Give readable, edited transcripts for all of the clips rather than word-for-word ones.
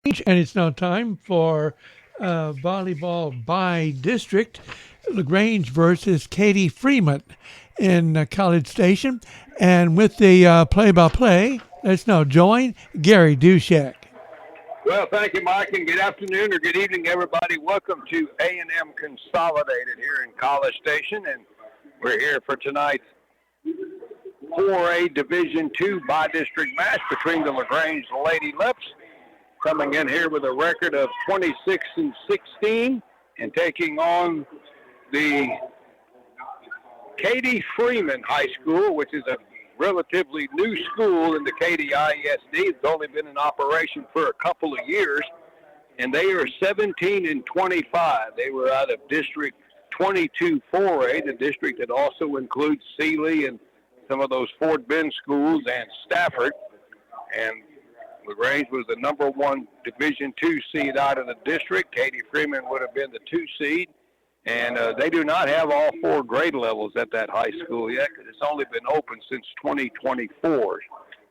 And it's now time for volleyball by district. LaGrange versus Katy Freeman in College Station. And with the play-by-play, let's now join Gary Dushek. Well, thank you, Mike, and good afternoon or good evening, everybody. Welcome to A&M Consolidated here in College Station, and we're here for tonight's 4A Division II by-district match between the LaGrange Lady Leps, coming in here with a record of 26-16, and taking on the Katy Freeman High School, which is a relatively new school in the Katy ISD. It's only been in operation for a couple of years, and they are 17-25. They were out of District 22 4A, the district that also includes Sealy and some of those Fort Bend schools and Stafford. And LaGrange was the number one Division II seed out of the district. Katy Freeman would have been the 2 seed. And they do not have all 4 grade levels at that high school yet, because it's only been open since 2024.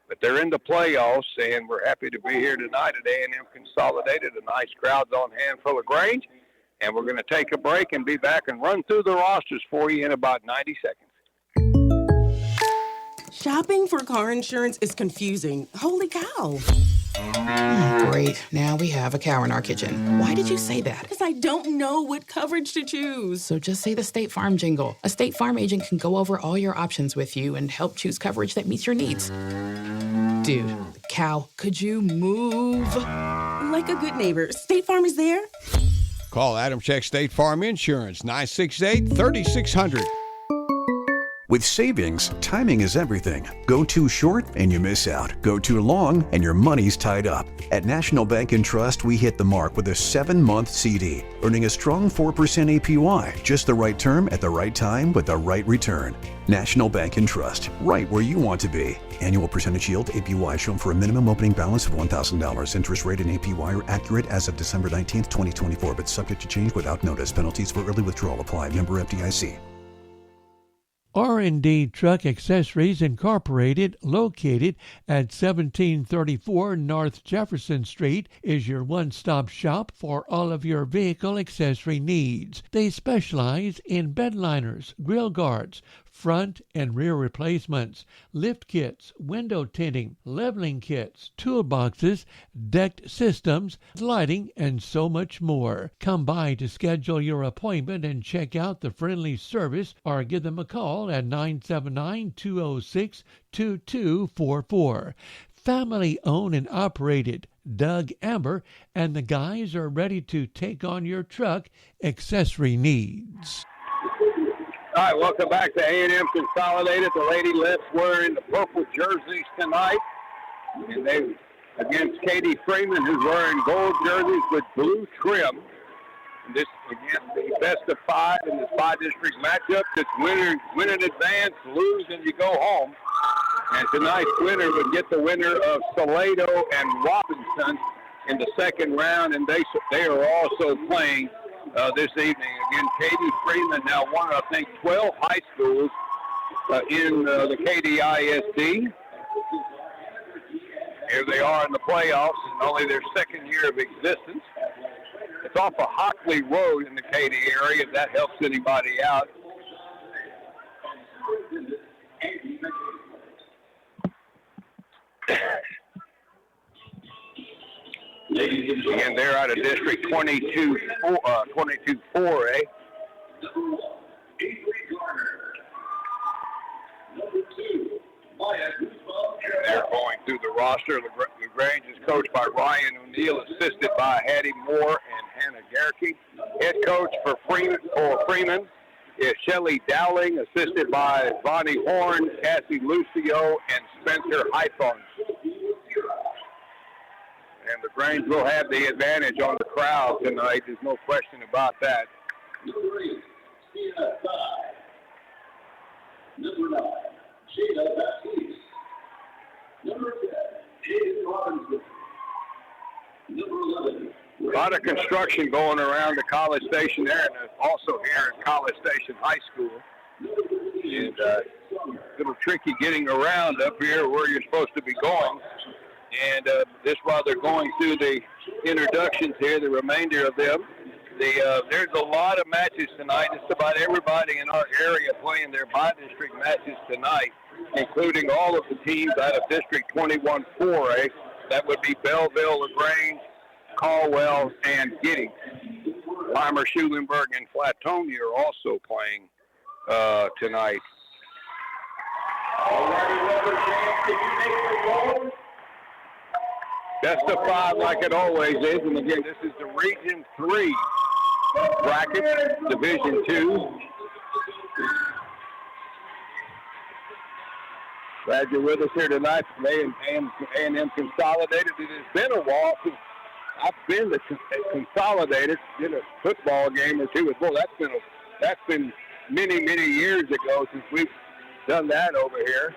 But they're in the playoffs, and we're happy to be here tonight at A&M Consolidated. A nice crowd's on hand for LaGrange. And we're going to take a break and be back and run through the rosters for you in about 90 seconds. Shopping for car insurance is confusing. Holy cow. Great. Now we have a cow in our kitchen. Why did you say that? Because I don't know what coverage to choose. So just say the State Farm jingle. A State Farm agent can go over all your options with you and help choose coverage that meets your needs. Dude, cow, could you move? Like a good neighbor, State Farm is there. Call Adam Check State Farm Insurance, 968-3600. With savings, timing is everything. Go too short and you miss out. Go too long and your money's tied up. At National Bank and Trust, we hit the mark with a 7-month CD, earning a strong 4% APY. Just the right term at the right time with the right return. National Bank and Trust, right where you want to be. Annual percentage yield, APY, shown for a minimum opening balance of $1,000. Interest rate and APY are accurate as of December 19th, 2024, but subject to change without notice. Penalties for early withdrawal apply. Member FDIC. R&D Truck Accessories Incorporated, located at 1734 North Jefferson Street, is your one-stop shop for all of your vehicle accessory needs. They specialize in bed liners, grill guards, front and rear replacements, lift kits, window tinting, leveling kits, toolboxes, decked systems, lighting, and so much more. Come by to schedule your appointment and check out the friendly service, or give them a call at 979-206-2244. Family owned and operated. Doug Amber and the guys are ready to take on your truck accessory needs. All right, welcome back to A&M Consolidated. The Lady Leps wearing the purple jerseys tonight. And they against Katy Freeman, who's wearing gold jerseys with blue trim. And this, again, the best of 5 in this by-district matchup. It's win in advance, lose, and you go home. And tonight's winner would get the winner of Salado and Robinson in the second round. And they are also playing this evening. Again, Katy Freeman now won, I think, 12 high schools in the Katy ISD. Here they are in the playoffs, and only their second year of existence. It's off of Hockley Road in the Katy area, if that helps anybody out. And they're out of District 22 4A. They're going through the roster. LaGrange is coached by Ryan O'Neill, assisted by Hattie Moore and Hannah Gerke. Head coach for Freeman is Shelley Dowling, assisted by Bonnie Horn, Cassie Lucio, and Spencer Hyphon. And LaGrange will have the advantage on the crowd tonight. There's no question about that. Number 9, Sheila Baptiste. Number 10, Jaden Robinson. Number 11. A lot of construction going around the College Station there, and also here at College Station High School. And a little tricky getting around up here where you're supposed to be going. And just while they're going through the introductions here, the remainder of them, there's a lot of matches tonight. Just about everybody in our area playing their by-district matches tonight, including all of the teams out of District 21 4A. That would be Belleville, LaGrange, Caldwell, and Giddings. Weimar, Schulenburg, and Flatonia are also playing tonight. Best of 5 like it always is. And again, this is the Region 3 bracket, Division 2. Glad you're with us here tonight from A&M Consolidated. It has been a while since I've been to Consolidated, did a football game or two as well. That's been many, many years ago since we've done that over here.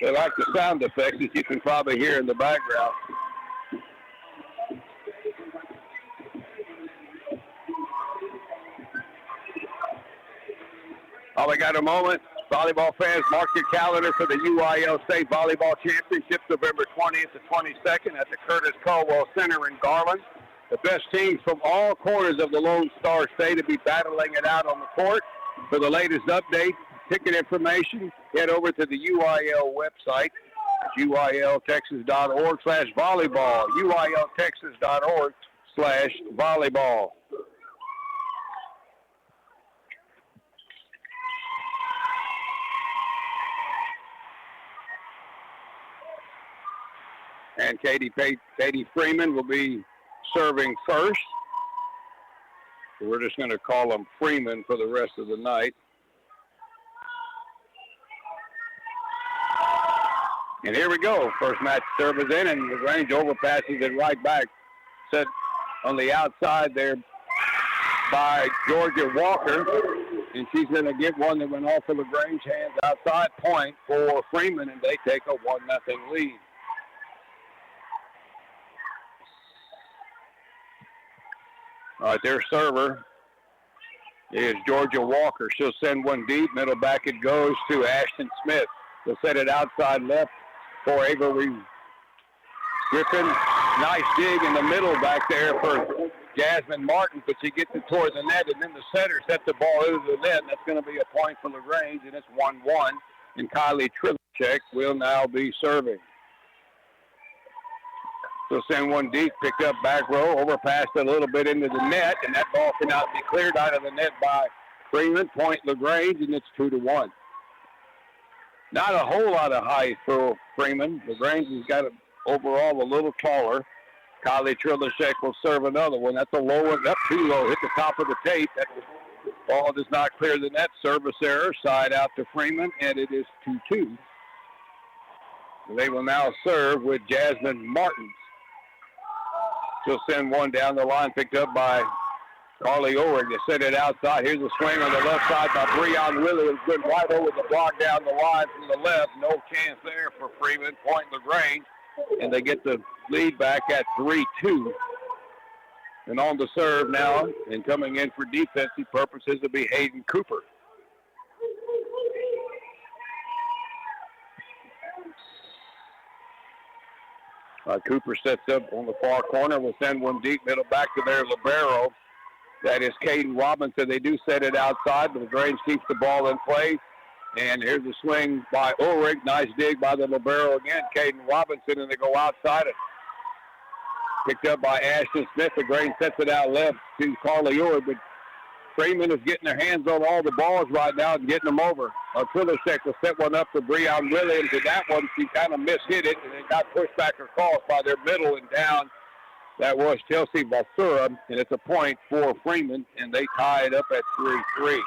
They like the sound effects that you can probably hear in the background. Oh, we got a moment. Volleyball fans, mark your calendar for the UIL State Volleyball Championships, November 20th to 22nd at the Curtis Caldwell Center in Garland. The best teams from all corners of the Lone Star State will be battling it out on the court. For the latest update, ticket information, head over to the UIL website, uiltexas.org/volleyball, uiltexas.org/volleyball. And Katy Freeman will be serving first. So we're just going to call him Freeman for the rest of the night. And here we go. First match serve is in, and LaGrange overpasses it right back. Set on the outside there by Georgia Walker. And she's going to get one that went off of LaGrange hands outside point for Freeman, and they take a 1-0 lead. All right, their server is Georgia Walker. She'll send one deep. Middle back it goes to Ashton Smith. They'll set it outside left for Avery Griffin. Nice dig in the middle back there for Jasmine Martin, but she gets it toward the net, and then the setter sets the ball into the net, and that's going to be a point for LaGrange, and it's 1-1. And Kylie Trilachek will now be serving. So send one deep, picked up back row, overpassed a little bit into the net, and that ball cannot be cleared out of the net by Freeman. Point LaGrange, and it's 2-1. Not a whole lot of height for Freeman. LaGrange has got it overall a little taller. Kylie Trilachek will serve another one. That's a low one, up too low, hit the top of the tape. That ball does not clear the net. Service error, side out to Freeman, and it is 2-2. They will now serve with Jasmine Martin. She'll send one down the line, picked up by Carly Ulrich. They set it outside. Here's a swing on the left side by Breon Williams. Good right over the block down the line from the left. No chance there for Freeman. Point LaGrange. And they get the lead back at 3-2. And on the serve now, and coming in for defensive purposes, will be Hayden Cooper. Cooper sets up on the far corner. Will send one deep middle back to their libero. That is Caden Robinson. They do set it outside, but LaGrange keeps the ball in play. And here's a swing by Ulrich. Nice dig by the libero again, Caden Robinson, and they go outside it. Picked up by Ashton Smith. LaGrange sets it out left to Carly Ulrich, but Freeman is getting their hands on all the balls right now and getting them over. Trilachek will set one up for Breon Williams, and that one, she kind of mishit it, and it got pushed back across by their middle and down. That was Chelsea Basura, and it's a point for Freeman, and they tie it up at 3-3.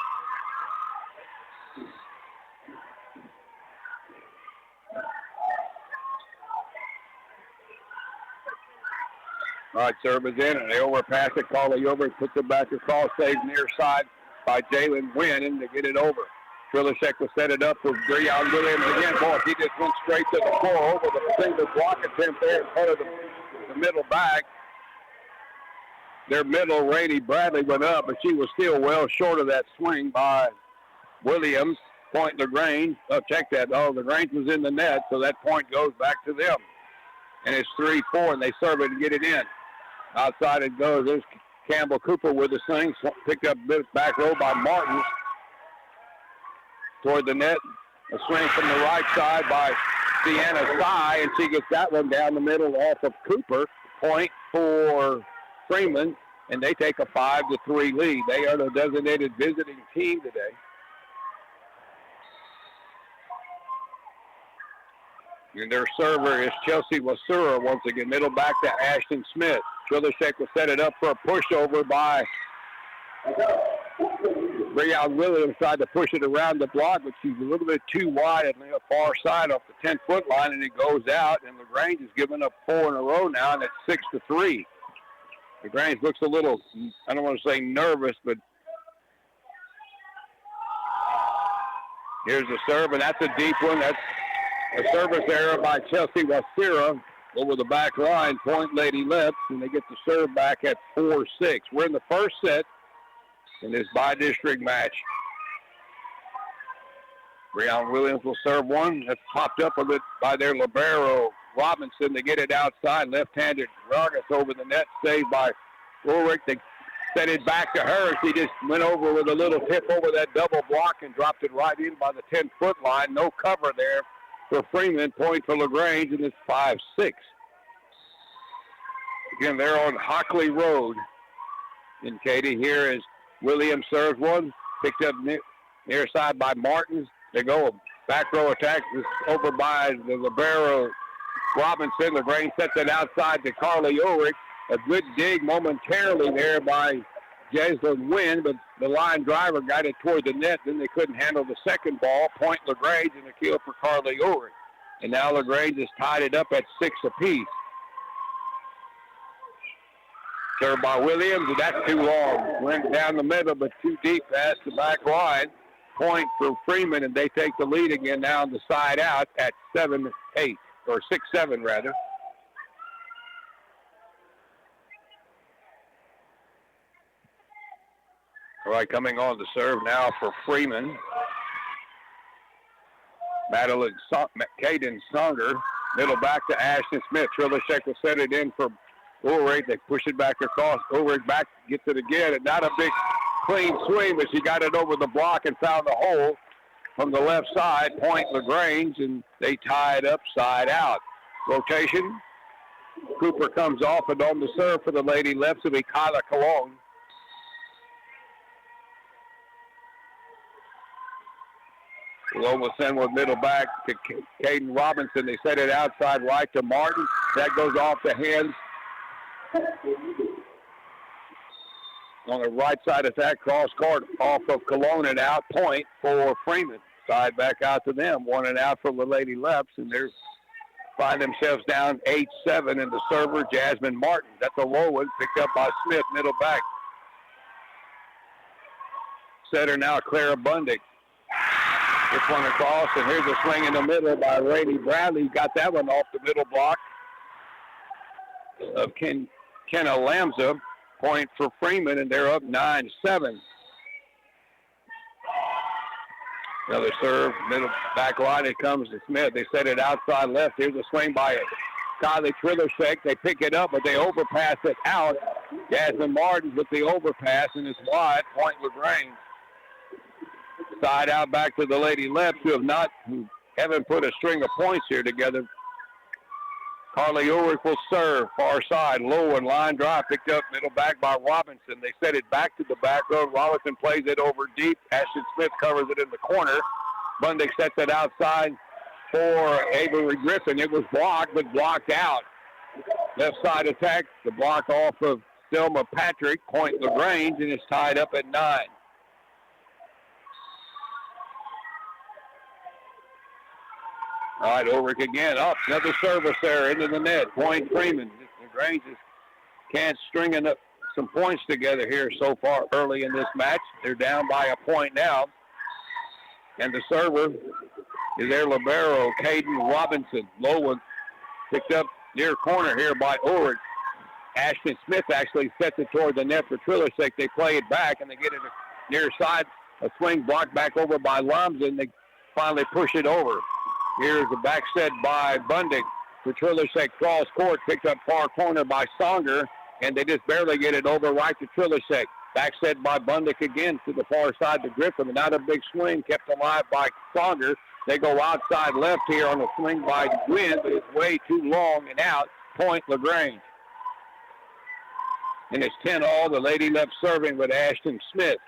All right, serve is in, and they overpass it. Carly over, puts it back across, saves near side by Jalen Wynn, and they get it over. Trilachek will set it up for Breon Williams again. Boy, he just went straight to the floor over the single block attempt there in front of the middle back. their middle, Rainey Bradley, went up, but she was still well short of that swing by Williams. Point LaGrange. Oh, check that. Oh, LaGrange was in the net, so that point goes back to them. And it's 3-4, and they serve it and get it in. Outside it goes. There's Campbell Cooper with the swing. Picked up back row by Martin. Toward the net. A swing from the right side by Sienna Sy, and she gets that one down the middle off of Cooper. Point for Freeman, and they take a 5-3 lead. They are the designated visiting team today. And their server is Chelsea Wasura once again. Middle back to Ashton Smith. Trilishek will set it up for a pushover by Breon Williams. Tried to push it around the block, but she's a little bit too wide on the far side off the 10-foot line, and it goes out. And LaGrange has given up 4 in a row now, and it's 6-3. LaGrange looks a little, I don't want to say nervous, but here's the serve, and that's a deep one. That's a service error by Chelsea Wasira over the back line. Point Lady Leps, and they get the serve back at 4-6. We're in the first set in this bi-district match. Breon Williams will serve one. That's popped up a bit by their libero, Robinson, to get it outside. Left-handed Vargas over the net, saved by Ulrich. They set it back to her. She just went over with a little tip over that double block and dropped it right in by the 10-foot line. No cover there for Freeman. Point for LaGrange, and it's 5-6. Again, they're on Hockley Road in Katy. Here is Williams serves one. Picked up near side by Martins. They go a back row attack. This over by the libero Robinson. LaGrange sets it outside to Carly Ulrich. A good dig momentarily there by Jaslyn Wynn, but the line driver got it toward the net. Then they couldn't handle the second ball. Point LaGrange and a kill for Carly Ulrich. And now LaGrange has tied it up at 6 apiece. Served by Williams, and that's too long. Went down the middle, but too deep past the back line. Point for Freeman, and they take the lead again now on the side out at 7-8, or 6-7 rather. All right, coming on to serve now for Freeman. Madeline Caden Songer. Middle back to Ashton Smith. Trilishek will set it in for Ulrich. They push it back across. Ulrich back, gets it again. And not a big clean swing, but she got it over the block and found the hole from the left side. Point LaGrange, and they tie it up side out. Rotation. Cooper comes off, and on the serve for the Lady Leps will be Kyla Cologne. Cologne will send one middle back to Caden Robinson. They set it outside right to Martin. That goes off the hands on the right side attack, cross court off of Cologne and out. Point for Freeman. Side back out to them. 1 and out for the Lady Leps, and they find themselves down 8-7. And the server, Jasmine Martin. That's a low one, picked up by Smith, middle back. Setter now, Clara Bundick. Gets one across, and here's a swing in the middle by Rainey Bradley. Got that one off the middle block of Kenna Lamza. Point for Freeman, and they're up 9-7. Another serve, middle back line. It comes to Smith. They set it outside left. Here's a swing by Kylie Trilishek. They pick it up, but they overpass it out. Jasmine Martin with the overpass, and it's wide. Point LaGrange. Side out back to the Lady Leps, who haven't put a string of points here together. Carly Ulrich will serve, far side, low and line drive, picked up middle back by Robinson. They set it back to the back road. Robinson plays it over deep. Ashton Smith covers it in the corner. Bundick sets it outside for Avery Griffin. It was blocked, but blocked out. Left side attack, the block off of Selma Patrick. Point LaGrange, and it's tied up at 9. All right, Ulrich again. Up, another service there into the net. Point Freeman. LaGrange can't string enough some points together here so far early in this match. They're down by a point now. And the server is their libero, Caden Robinson. Low one picked up near corner here by Ulrich. Ashton Smith actually sets it toward the net for Trillersick. They play it back, and they get it near side. A swing blocked back over by Lums, and they finally push it over. Here's the back set by Bundick. For Trillersick, cross court, picked up far corner by Songer, and they just barely get it over right to Trillersick. Back set by Bundick again to the far side to Griffin. Not a big swing, kept alive by Songer. They go outside left here on a swing by Wynn, but it's way too long and out. Point LaGrange. And it's 10-all. The Lady Leps serving with Ashton Smith.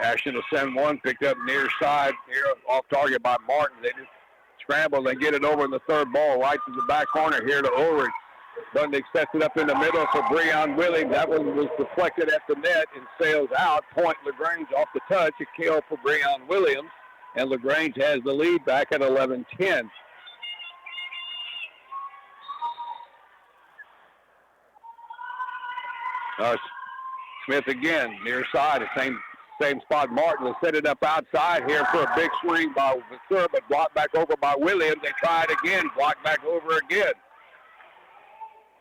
Ashton will send one, picked up near side, here off target by Martin. They just scramble and get it over in the third ball, right to the back corner here to Ulrich. Bundick sets it up in the middle for Breon Williams. That one was deflected at the net and sails out. Point LaGrange off the touch. A kill for Breon Williams. And LaGrange has the lead back at 11-10. Smith again, near side, the same spot. Martin will set it up outside here for a big swing by Vasseur, but blocked back over by Williams. They try it again, blocked back over again.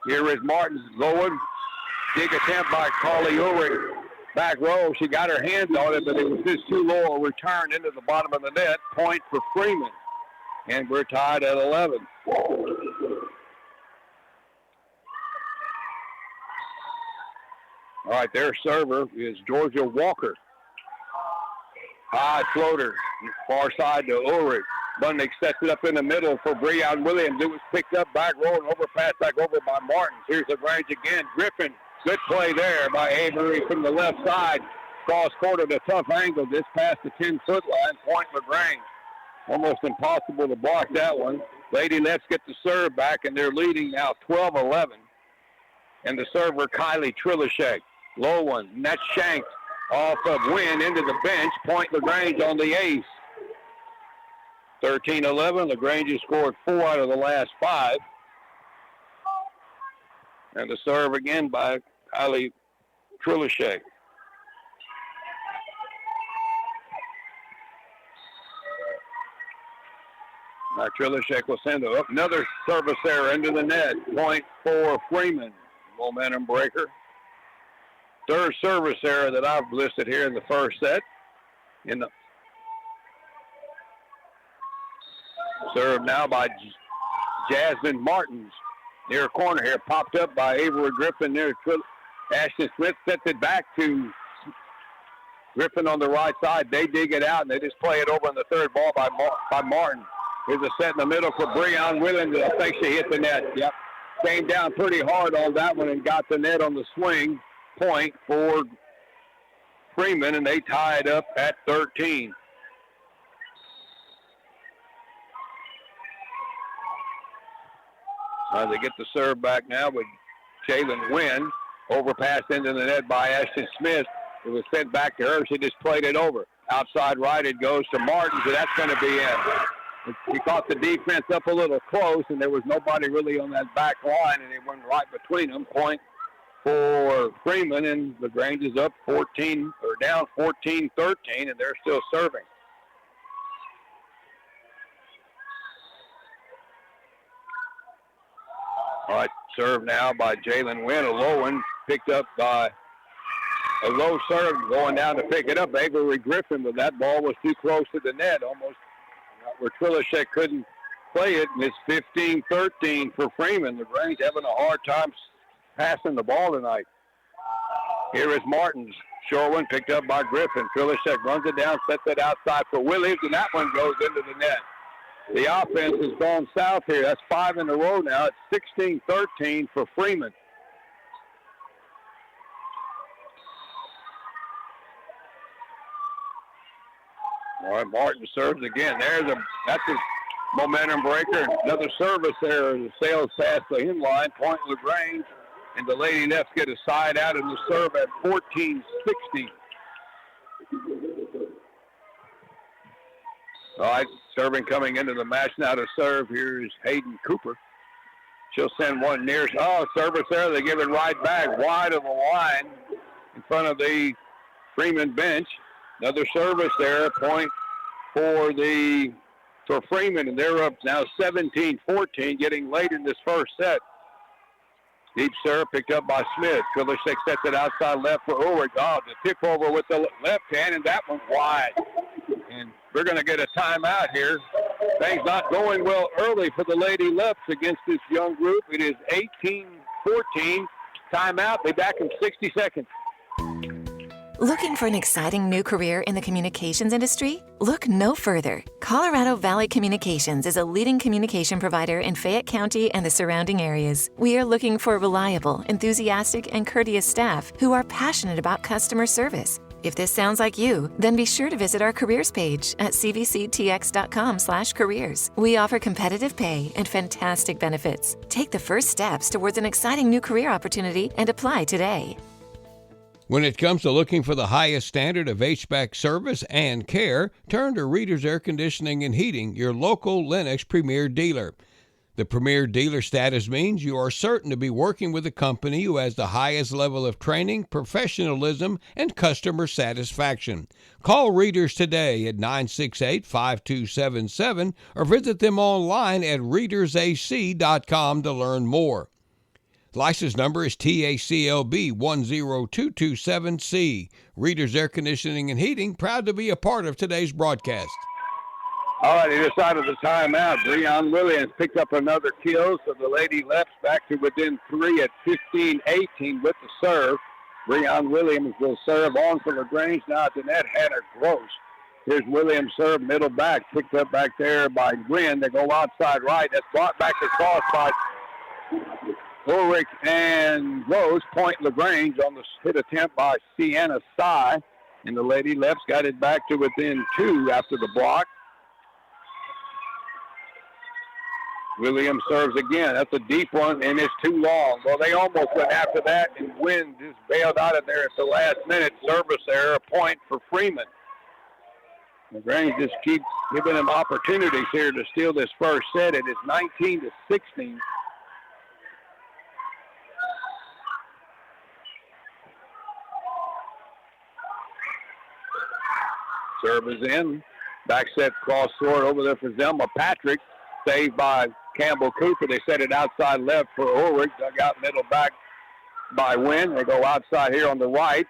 Here is Martin's going. Big attempt by Carly Ulrich. Back row, she got her hands on it, but it was just too low. A return into the bottom of the net. Point for Freeman. And we're tied at 11. All right, their server is Georgia Walker. High floater, far side to Ulrich. Bundick sets it up in the middle for Breon Williams. It was picked up back row and overpass back over by Martins. Here's LaGrange again. Griffin, good play there by Avery from the left side. Cross court at a tough angle, just past the 10-foot line. Point LaGrange. Almost impossible to block that one. Lady Leps get the serve back, and they're leading now 12-11. And the server, Kylie Trillershek. Low one, and that's shanked off of Wynn into the bench. Point LaGrange on the ace. 13-11. LaGrange has scored 4 out of the last 5. And the serve again by Kylie Trillershek. Now Trillershek will send another service error into the net. Point for Freeman. Momentum breaker. Third service error that I've listed here in the first set. In the serve now by Jasmine Martins. Near corner here, popped up by Avery Griffin near Ashton Smith sets it back to Griffin on the right side. They dig it out, and they just play it over in the third ball by Martin. Here's a set in the middle for Breon Williams. I think she hit the net. Yep. Came down pretty hard on that one and got the net on the swing. Point for Freeman, and they tie it up at 13. They get the serve back now with Jalen Wynn. Overpass into the net by Ashton Smith. It was sent back to her. She just played it over. Outside right, it goes to Martin, so that's going to be in. He caught the defense up a little close, and there was nobody really on that back line, and it went right between them. Point for Freeman, and LaGrange is up 14, or down 14-13, and they're still serving. All right, serve now by Jalen Wynn. A low one picked up by a low serve going down to pick it up. Avery Griffin, but that ball was too close to the net, almost where Trillershek couldn't play it. And it's 15-13 for Freeman. LaGrange having a hard time passing the ball tonight. Here is Martins. Short one picked up by Griffin. Trillershek runs it down, sets it outside for Williams, and that one goes into the net. The offense has gone south here. That's 5 in a row now. It's 16-13 for Freeman. All right, Martin serves again. That's a momentum breaker. Another service there. The sails past the inline. Point LaGrange. And the Lady Leps get a side out in the serve at 14-16. All right, serving coming into the match now to serve. Here's Hayden Cooper. She'll send one near. Oh, service there. They give it right back wide of the line in front of the Freeman bench. Another service there. Point for the for Freeman, and they're up now 17-14, getting late in this first set. Deep serve picked up by Smith. Kulisek sets it outside left for Ulrich. Oh, the tip over with the left hand, and that one's wide. And we're going to get a timeout here. Things not going well early for the Lady Leps against this young group. It is 18-14. Timeout. Be back in 60 seconds. Looking for an exciting new career in the communications industry? Look no further. Colorado Valley Communications is a leading communication provider in Fayette County and the surrounding areas. We are looking for reliable, enthusiastic, and courteous staff who are passionate about customer service. If this sounds like you, then be sure to visit our careers page at cvctx.com/careers. We offer competitive pay and fantastic benefits. Take the first steps towards an exciting new career opportunity and apply today. When it comes to looking for the highest standard of HVAC service and care, turn to Reader's Air Conditioning and Heating, your local Lennox Premier dealer. The Premier dealer status means you are certain to be working with a company who has the highest level of training, professionalism, and customer satisfaction. Call Readers today at 968-5277 or visit them online at readersac.com to learn more. License number is TACLB 10227C. Reader's Air Conditioning and Heating, proud to be a part of today's broadcast. All right, either side of the timeout, Breon Williams picked up another kill, so the Lady Leps back to within 3 at 15-18 with the serve. Breon Williams will serve on for LaGrange. Now at the net, Hannah Gross. Here's Williams' serve, middle back, picked up back there by Gwynn. They go outside right. That's brought back across by Ulrich and Rose. Point LaGrange on the hit attempt by Sienna Sy. And the Lady Leps got it back to within 2 after the block. Williams serves again. That's a deep one, and it's too long. Well, they almost went after that, and Gwynn just bailed out of there at the last minute. Service error, a point for Freeman. LaGrange just keeps giving them opportunities here to steal this first set. It is 19-16. Serve is in. Back set cross court over there for Zelma Patrick. Saved by Campbell Cooper. They set it outside left for Ulrich. Dug out middle back by Wynn. They go outside here on the right.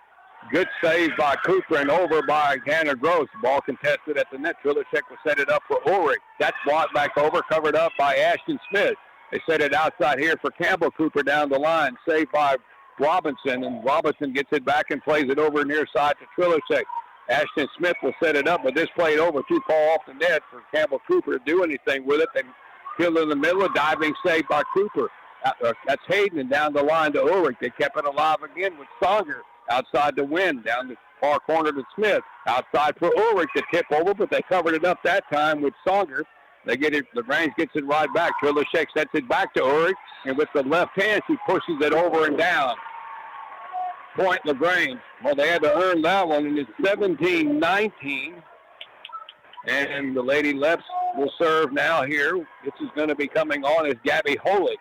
Good save by Cooper and over by Hannah Gross. Ball contested at the net. Trilicek will set it up for Ulrich. That's brought back over, covered up by Ashton Smith. They set it outside here for Campbell Cooper down the line. Saved by Robinson, and Robinson gets it back and plays it over near side to Trilicek. Ashton Smith will set it up, but this played over too far off the net for Campbell Cooper to do anything with it. They killed in the middle, a diving save by Cooper. That's Hayden, and down the line to Ulrich. They kept it alive again with Songer outside to Win, down the far corner to Smith. Outside for Ulrich to tip over, but they covered it up that time with Songer. They get it, LaGrange gets it right back. Trilicek sets it back to Ulrich, and with the left hand, she pushes it over and down. Point LaGrange. Well, they had to earn that one, and it's 17-19. And the Lady Leps will serve now here. This is going to be coming on as Gabby Holick.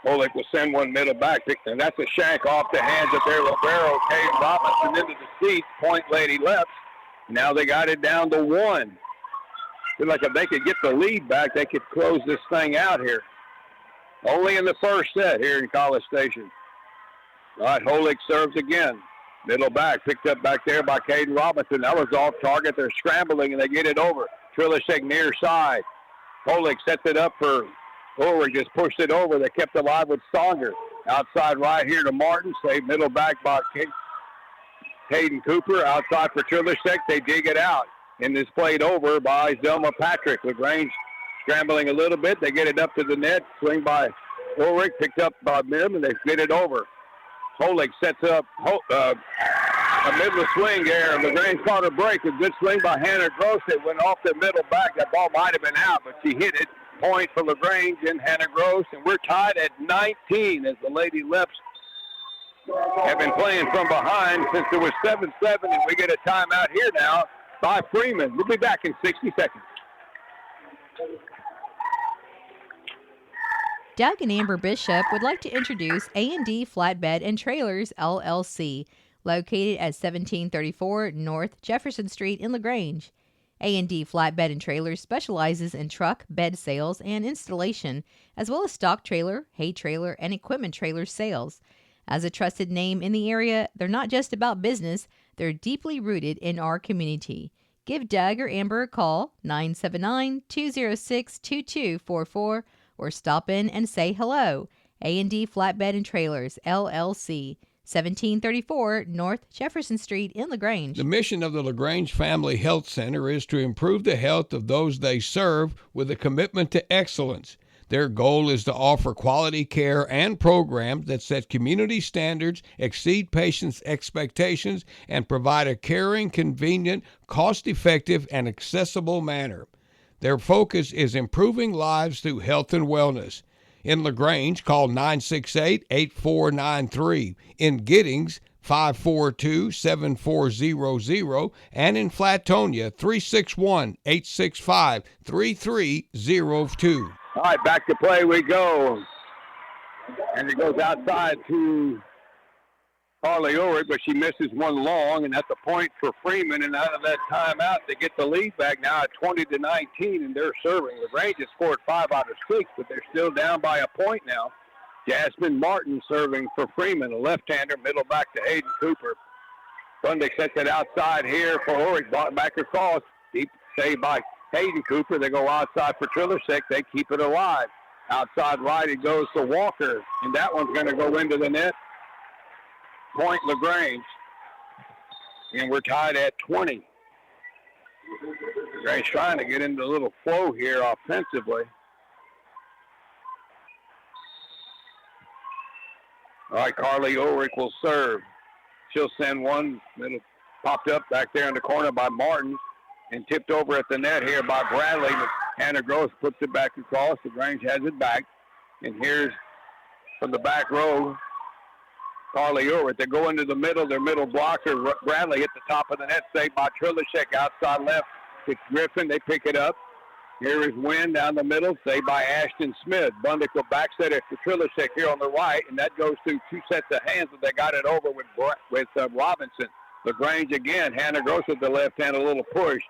Holick will send one middle back, and that's a shank off the hands of their libero, Kate Robinson, into the seat. Point Lady Leps. Now they got it down to 1. Feel like if they could get the lead back, they could close this thing out here. Only in the first set here in College Station. All right, Holick serves again. Middle back, picked up back there by Caden Robinson. That was off target. They're scrambling, and they get it over. Trilicek near side. Holick sets it up for Ulrich, just pushed it over. They kept it alive with Songer. Outside right here to Martin. Saved middle back by Caden Cooper. Outside for Trilicek. They dig it out. And this played over by Zelma Patrick. LaGrange scrambling a little bit. They get it up to the net. Swing by Ulrich, picked up by Mim, and they get it over. Holick sets up a middle swing there. LaGrange caught a break. A good swing by Hannah Gross. It went off the middle back. That ball might have been out, but she hit it. Point for LaGrange and Hannah Gross. And we're tied at 19 as the Lady Leps have been playing from behind since there was 7-7, and we get a timeout here now by Freeman. We'll be back in 60 seconds. Doug and Amber Bishop would like to introduce A&D Flatbed and Trailers, LLC. located at 1734 North Jefferson Street in LaGrange. A&D Flatbed and Trailers specializes in truck, bed sales, and installation, as well as stock trailer, hay trailer, and equipment trailer sales. As a trusted name in the area, they're not just about business, they're deeply rooted in our community. Give Doug or Amber a call, 979-206-2244, or stop in and say hello. A&D Flatbed and Trailers, LLC, 1734 North Jefferson Street in LaGrange. The mission of the LaGrange Family Health Center is to improve the health of those they serve with a commitment to excellence. Their goal is to offer quality care and programs that set community standards, exceed patients' expectations, and provide a caring, convenient, cost-effective, and accessible manner. Their focus is improving lives through health and wellness. In LaGrange, call 968-8493. In Giddings, 542-7400. And in Flatonia, 361-865-3302. All right, back to play we go. And it goes outside to Carly Ulrich, but she misses one long, and that's a point for Freeman. And out of that timeout, they get the lead back now at 20-19, and they're serving. LaGrange has scored 5 out of 6, but they're still down by a point now. Jasmine Martin serving for Freeman, a left-hander, middle back to Hayden Cooper. Bundick sets it outside here for Ulrich, brought back across. Deep save by Hayden Cooper. They go outside for Trillersick. They keep it alive. Outside right, it goes to Walker, and that one's going to go into the net. Point LaGrange. And we're tied at 20. LaGrange trying to get into a little flow here offensively. All right, Carly Ulrich will serve. She'll send one. It'll popped up back there in the corner by Martin and tipped over at the net here by Bradley. But Hannah Gross puts it back across. LaGrange has it back. And here's from the back row, Carly Ulrich. They go into the middle. Their middle blocker, Bradley, hit the top of the net. Saved by Trillersick outside left. It's Griffin. They pick it up. Here is Wynn down the middle. Saved by Ashton Smith. Bundick will back set it to Trillersick here on the right. And that goes through 2 sets of hands. But they got it over with Robinson. LaGrange again. Hannah Gross with the left hand, a little push.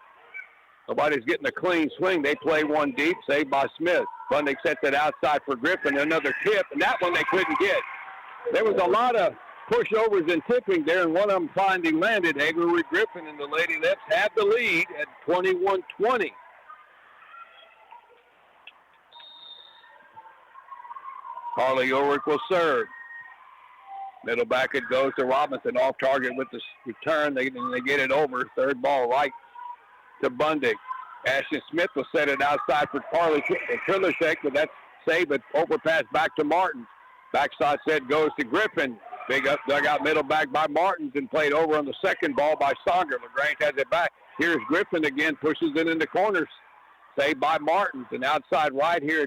Nobody's getting a clean swing. They play one deep. Saved by Smith. Bundick sets it outside for Griffin. Another tip. And that one they couldn't get. There was a lot of pushovers and tipping there, and one of them finally landed. Hagerwood Griffin and the Lady Leps had the lead at 21-20. Carly Ulrich will serve. Middle back it goes to Robinson, off target with the return. They get it over. Third ball right to Bundick. Ashton Smith will set it outside for Carly Trillersick, but that's saved, but overpass back to Martin. Backside set goes to Griffin. Big up dugout middle back by Martins and played over on the second ball by Songer. LaGrange has it back. Here's Griffin again, pushes it in the corners. Saved by Martins. And outside right here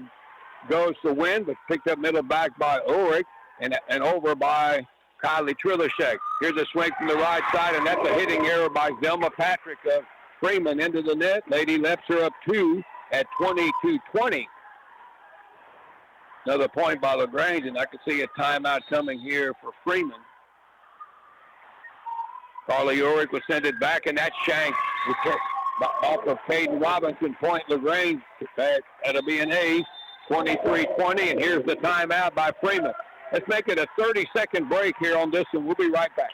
goes to Wynn, but picked up middle back by Ulrich and over by Kylie Trillersick. Here's a swing from the right side, and that's a hitting error by Zelma Patrick of Freeman into the net. Lady Leps are up 2 at 22-20. Another point by LaGrange, and I can see a timeout coming here for Freeman. Carly Ulrich will send it back, and that's shanked off of Caden Robinson. Point LaGrange. That'll be an ace. 23-20, and here's the timeout by Freeman. Let's make it a 30-second break here on this, and we'll be right back.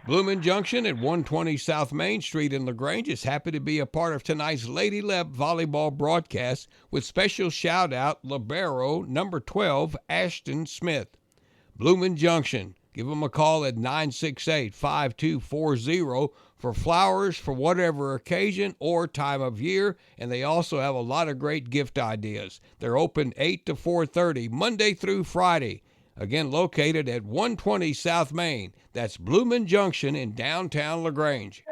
Bloomin' Junction at 120 South Main Street in LaGrange is happy to be a part of tonight's Lady Lep volleyball broadcast with special shout-out Libero number 12, Ashton Smith. Bloomin' Junction. Give them a call at 968-5240 for flowers for whatever occasion or time of year, and they also have a lot of great gift ideas. They're open 8 to 4:30, Monday through Friday. Again, located at 120 South Main. That's Bloomin' Junction in downtown LaGrange.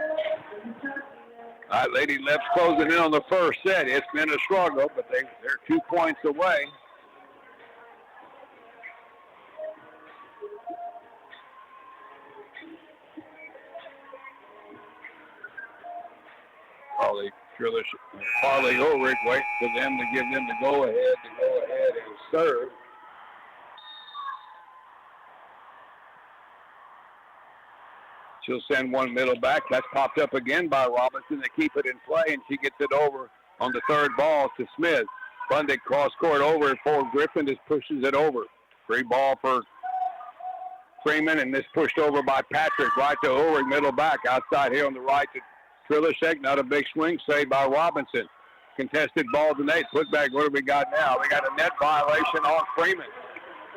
All right, Lady Leps closing in on the first set. It's been a struggle, but they're 2 points away. Carly Ulrich waits for them to give them the go-ahead and serve. She'll send one middle back. That's popped up again by Robinson. They keep it in play, and she gets it over on the third ball to Smith. Bundick cross court over for Griffin. Just pushes it over. Free ball for Freeman, and this pushed over by Patrick. Right to Ulrich, middle back. Outside here on the right to Trilishek. Not a big swing. Saved by Robinson. Contested ball to Nate. Put back. What do we got now? We got a net violation on Freeman.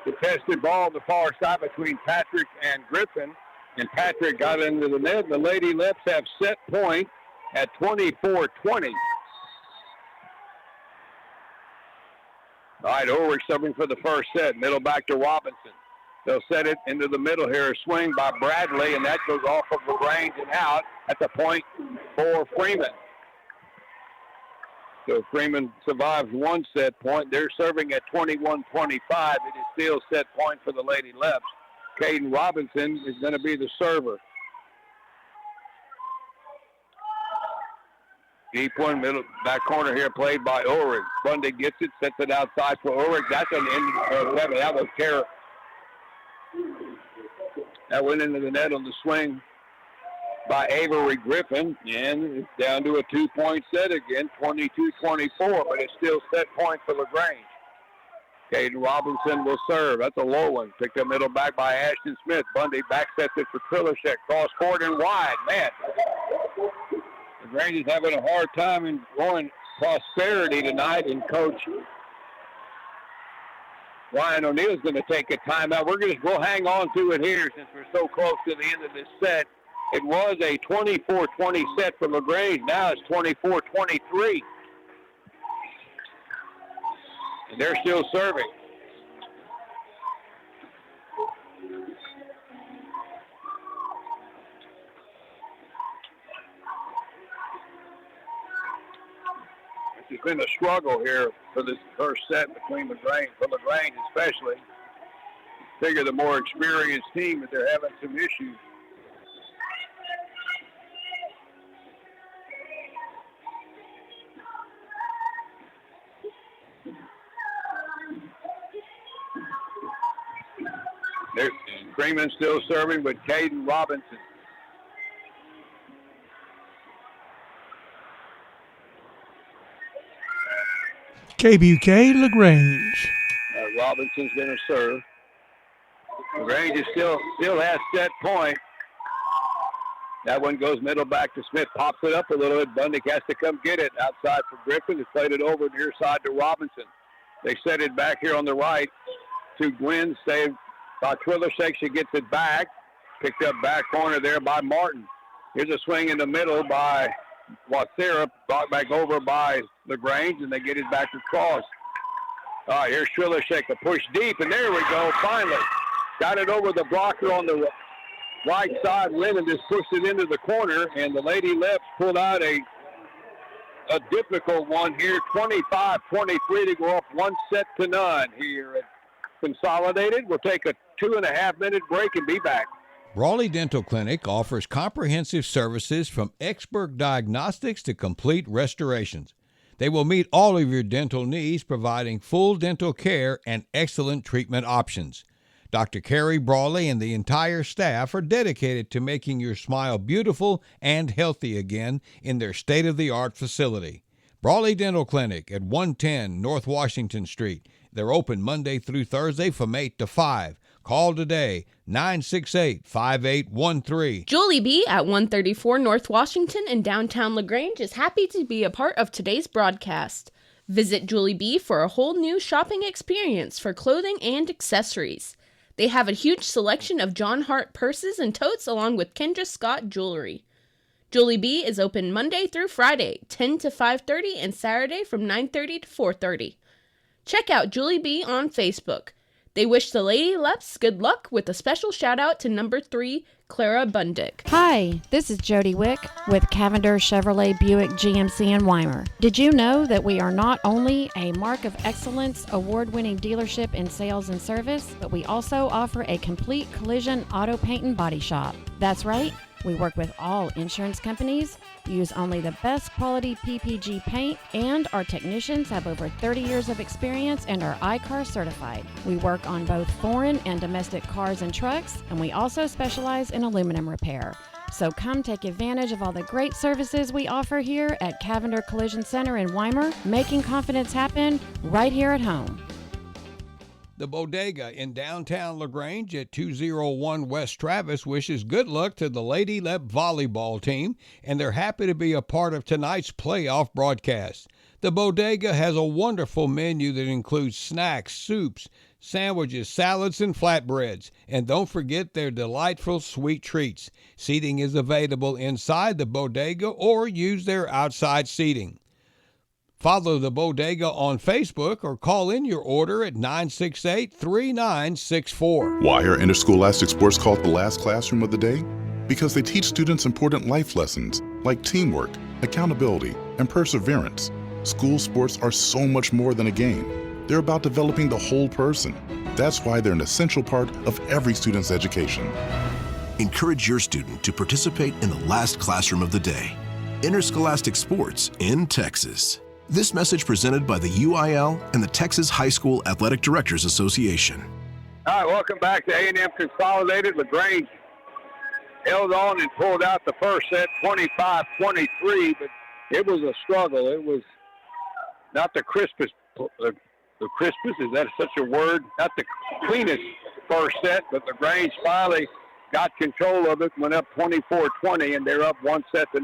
Contested ball on the far side between Patrick and Griffin. And Patrick got into the net. The Lady Leps have set point at 24-20. All right, Ulrich serving for the first set. Middle back to Robinson. They'll set it into the middle here. A swing by Bradley, and that goes off of LaGrange and out at the point for Freeman. So Freeman survives one set point. They're serving at 21-25. It is still set point for the Lady Leps. Caden Robinson is going to be the server. Deep one, middle, back corner here, played by Ulrich. Bundy gets it, sets it outside for Ulrich. That's an end. That was Kara. That went into the net on the swing by Avery Griffin, and it's down to a 2-point set again, 22-24, but it's still set point for LaGrange. Caden Robinson will serve. That's a low one. Picked up middle back by Ashton Smith. Bundy back sets it for Trilishek. Cross court and wide. Man, LaGrange is having a hard time in going prosperity tonight, and Coach Ryan O'Neill's going to take a timeout. We'll hang on to it here since we're so close to the end of this set. It was a 24-20 set for LaGrange. Now it's 24-23. And they're still serving. It's been a struggle here for this first set between LaGrange, for LaGrange especially. Figure the more experienced team, that they're having some issues. Freeman still serving with Caden Robinson. KVLG LaGrange. Robinson's going to serve. LaGrange is still has set point. That one goes middle back to Smith. Pops it up a little bit. Bundick has to come get it. Outside for Griffin. It's played it over near side to Robinson. They set it back here on the right to Gwynn. Saved by Trilishek. She gets it back. Picked up back corner there by Martin. Here's a swing in the middle by Watsera. Brought back over by LaGrange, and they get it back across. All right, here's Trilishek. A push deep, and there we go. Finally. Got it over the blocker on the right side rim and just pushed it into the corner, and the Lady Leps pulled out a difficult one here. 25-23 to go up 1-0 here at Consolidated. We'll take a 2.5-minute break and be back. Brawley Dental Clinic offers comprehensive services from expert diagnostics to complete restorations. They will meet all of your dental needs, providing full dental care and excellent treatment options. Dr. Carrie Brawley and the entire staff are dedicated to making your smile beautiful and healthy again in their state-of-the-art facility. Brawley Dental Clinic at 110 North Washington Street. They're open Monday through Thursday from 8 to 5. Call today, 968-5813. Julie B. at 134 North Washington in downtown LaGrange is happy to be a part of today's broadcast. Visit Julie B. for a whole new shopping experience for clothing and accessories. They have a huge selection of John Hart purses and totes along with Kendra Scott jewelry. Julie B. is open Monday through Friday, 10 to 5:30, and Saturday from 9:30 to 4:30. Check out Julie B. on Facebook. They wish the Lady Leps good luck with a special shout out to number 3, Clara Bundick. Hi, this is Jody Wick with Cavender Chevrolet Buick GMC in Weimar. Did you know that we are not only a Mark of Excellence award-winning dealership in sales and service, but we also offer a complete collision auto paint and body shop? That's right. We work with all insurance companies, use only the best quality PPG paint, and our technicians have over 30 years of experience and are I-CAR certified. We work on both foreign and domestic cars and trucks, and we also specialize in aluminum repair. So come take advantage of all the great services we offer here at Cavender Collision Center in Weimar, making confidence happen right here at home. The Bodega in downtown LaGrange at 201 West Travis wishes good luck to the Lady Lep volleyball team, and they're happy to be a part of tonight's playoff broadcast. The Bodega has a wonderful menu that includes snacks, soups, sandwiches, salads, and flatbreads. And don't forget their delightful sweet treats. Seating is available inside the Bodega or use their outside seating. Follow the Bodega on Facebook or call in your order at 968-3964. Why are interscholastic sports called the last classroom of the day? Because they teach students important life lessons like teamwork, accountability, and perseverance. School sports are so much more than a game. They're about developing the whole person. That's why they're an essential part of every student's education. Encourage your student to participate in the last classroom of the day. Interscholastic sports in Texas. This message presented by the UIL and the Texas High School Athletic Directors Association. All right, welcome back to A&M Consolidated. LaGrange held on and pulled out the first set, 25-23, but it was a struggle. It was not the crispest, is that such a word? Not the cleanest first set, but LaGrange finally got control of it, went up 24-20, and they're up 1-0. Katy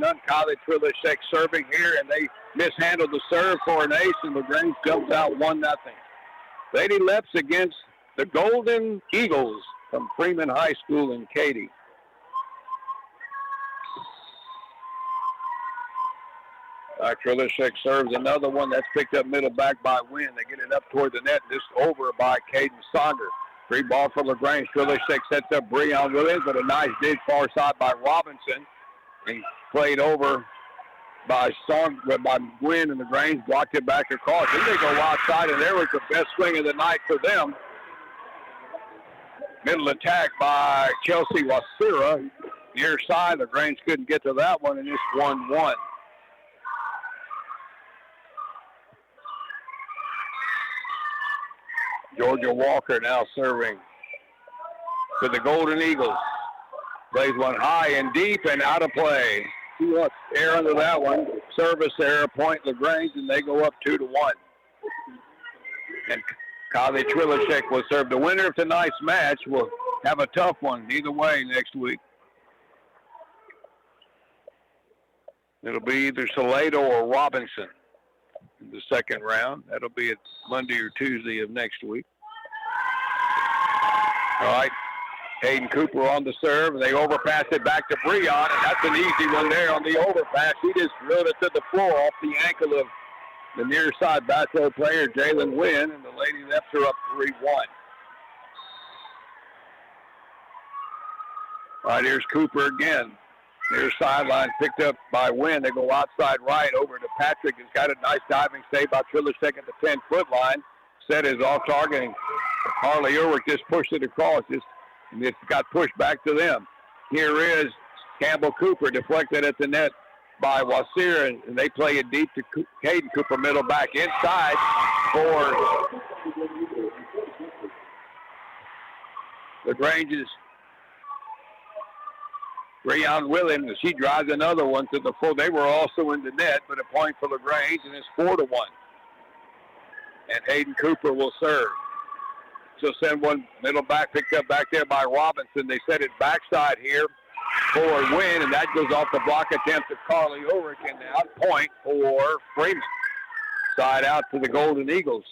Trilishek serving here, and they mishandled the serve for an ace, and LaGrange jumps out 1-0. Lady Leps against the Golden Eagles from Freeman High School in Katy. Trilishek serves another one that's picked up middle back by Wynn. They get it up toward the net, just over by Caden Saunders. Free ball for LaGrange. Trilishek sets up Breon Williams, but a nice dig far side by Robinson. And played over by Gwynn, and LaGrange blocked it back across. Then they go outside, and there was the best swing of the night for them. Middle attack by Chelsea Wasira. Near side, LaGrange couldn't get to that one, and it's 1-1. Georgia Walker now serving for the Golden Eagles. Plays one high and deep and out of play. Air under that one. Service error, point LaGrange, and they go up 2-1. And Katy Trilishek will serve. The winner of tonight's match will have a tough one either way next week. It'll be either Salado or Robinson in the second round. That'll be at Monday or Tuesday of next week. All right, Hayden Cooper on the serve, and they overpass it back to Breon, and that's an easy one there on the overpass. He just drilled it to the floor off the ankle of the near side back row player, Jalen Wynn, and the Lady Leps are up 3-1. All right, here's Cooper again. Near sideline picked up by Wynn. They go outside right over to Patrick. He's got a nice diving save by Trilishek at the 10-foot line. Set is off target, and Harley Ulrich just pushed it across. And it's got pushed back to them. Here is Campbell Cooper, deflected at the net by Wasir, and they play it deep to Caden Cooper, middle back inside for LaGrange's Breon Williams. She drives another one to the full. They were also in the net, but a point for LaGrange, and it's 4-1. And Hayden Cooper will serve. She'll send one middle back, picked up back there by Robinson. They set it backside here for Wynn, and that goes off the block attempt of Carly Ulrich, and now point for Freeman. Side out to the Golden Eagles.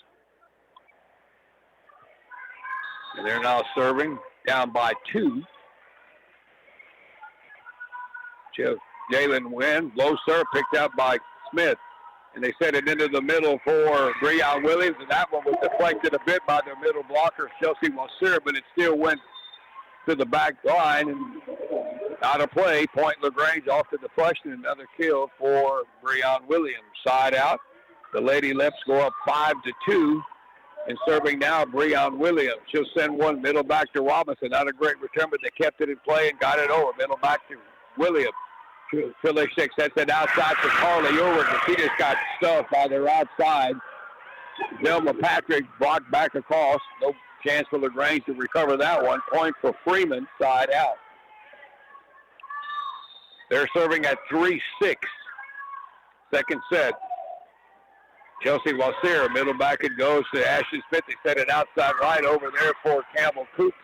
And they're now serving down by 2. Jalen Wynn, low serve, picked up by Smith. And they set it into the middle for Breon Williams, and that one was deflected a bit by their middle blocker, Chelsea Wasir, but it still went to the back line and out of play. Point LaGrange off to the deflection, another kill for Breon Williams. Side out. The Lady Leps go up 5-2, and serving now Breon Williams. She'll send one middle back to Robinson. Not a great return, but they kept it in play and got it over. Middle back to Williams. Trilishek sets it outside for Carly Ulrich, and she just got stuffed by their outside. Zelma Patrick blocked back across. No chance for LaGrange to recover that one. Point for Freeman, side out. They're serving at 3-6. Second set. Chelsea Wasera, middle back it goes to Ashton Smith. They set it outside right over there for Campbell Cooper.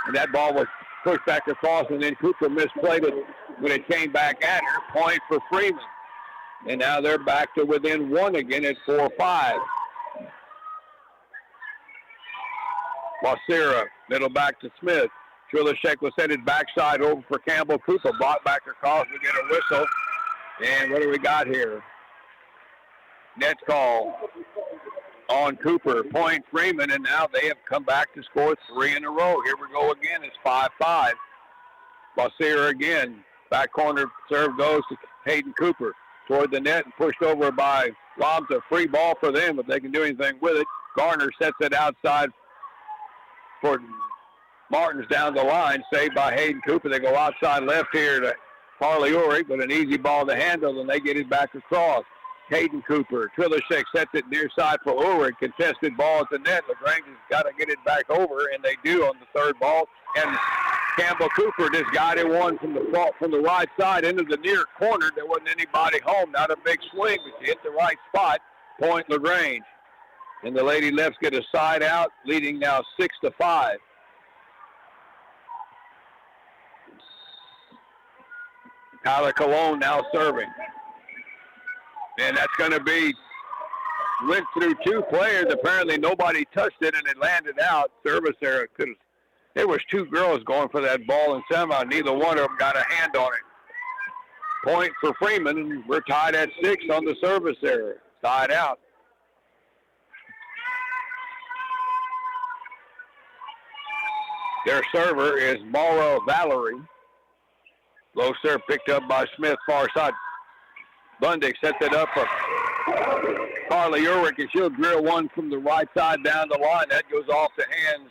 And that ball was pushed back across, and then Cooper misplayed it when it came back at her. Point for Freeman. And now they're back to within one again at 4-5. Wasera, middle back to Smith. Trilishek was headed backside over for Campbell Cooper. Brought back across. We get a whistle. And what do we got here? Net call on Cooper. Point Freeman, and now they have come back to score 3 in a row. Here we go again. It's 5-5. Wasera again. Back corner serve goes to Hayden Cooper. Toward the net and pushed over by Lobs. A free ball for them if they can do anything with it. Garner sets it outside for Martins down the line. Saved by Hayden Cooper. They go outside left here to Farley Ulrich, but an easy ball to handle, and they get it back across. Hayden Cooper. Trilishek sets it near side for Ulrich. Contested ball at the net. LaGrange has got to get it back over, and they do on the third ball. And Campbell Cooper just got it one from the right side into the near corner. There wasn't anybody home. Not a big swing, but she hit the right spot. Point LaGrange. And the Lady Leps get a side out, leading now 6-5. Tyler Cologne now serving. And that's going to be, went through 2 players. Apparently nobody touched it, and it landed out. Service error. There was 2 girls going for that ball, and somehow neither one of them got a hand on it. Point for Freeman, and we're tied at 6 on the service error. Tied out. Their server is Maura Valerie. Low serve picked up by Smith, far side. Bundy sets it up for Carly Ulrich, and she'll drill one from the right side down the line. That goes off the hands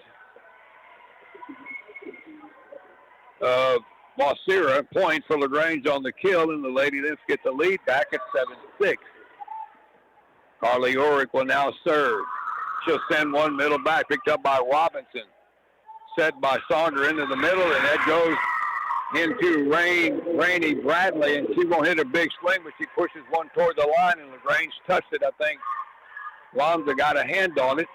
of Wasera. Point for LaGrange on the kill, and the Lady Leps get the lead back at 7-6. Carly Ulrich will now serve. She'll send one middle back, picked up by Robinson. Set by Saunders into the middle, and that goes into Rainey Bradley, and she won't hit a big swing, but she pushes one toward the line, and LaGrange touched it. I think Lonza got a hand on it.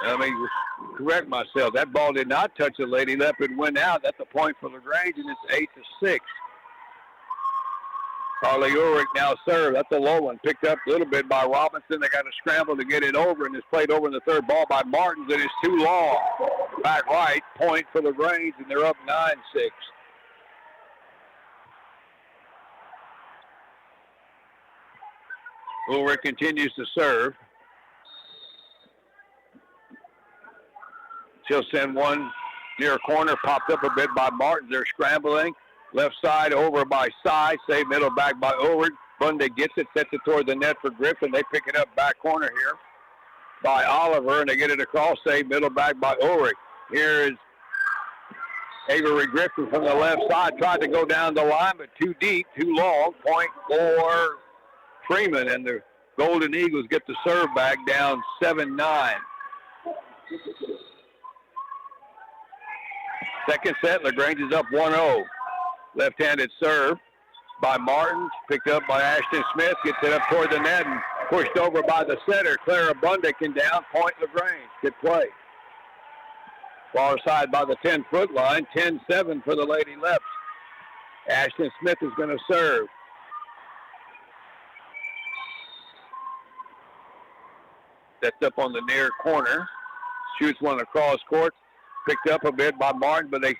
Let me correct myself. That ball did not touch the Lady Lep. It went out. That's a point for LaGrange, and it's 8-6. Carly Ulrich now serve. That's a low one. Picked up a little bit by Robinson. They got to scramble to get it over, and it's played over in the third ball by Martins, and it's too long. Back right, point for LaGrange, and they're up 9-6. Ulrich continues to serve. She'll send one near corner, popped up a bit by Martins. They're scrambling. Left side over by Side, save middle back by Ulrich. Bundy gets it, sets it toward the net for Griffin. They pick it up back corner here by Oliver, and they get it across, save middle back by Ulrich. Here is Avery Griffin from the left side. Tried to go down the line, but too deep, too long. Point for Freeman, and the Golden Eagles get the serve back down 7-9. Second set, LaGrange is up 1-0. Left-handed serve by Martins, picked up by Ashton Smith, gets it up toward the net and pushed over by the setter, Clara Bundick, and down, point LaGrange. Good play. Far side by the 10-foot line, 10-7 for the Lady Leps. Ashton Smith is going to serve. Sets up on the near corner, shoots one across court, picked up a bit by Martin, but they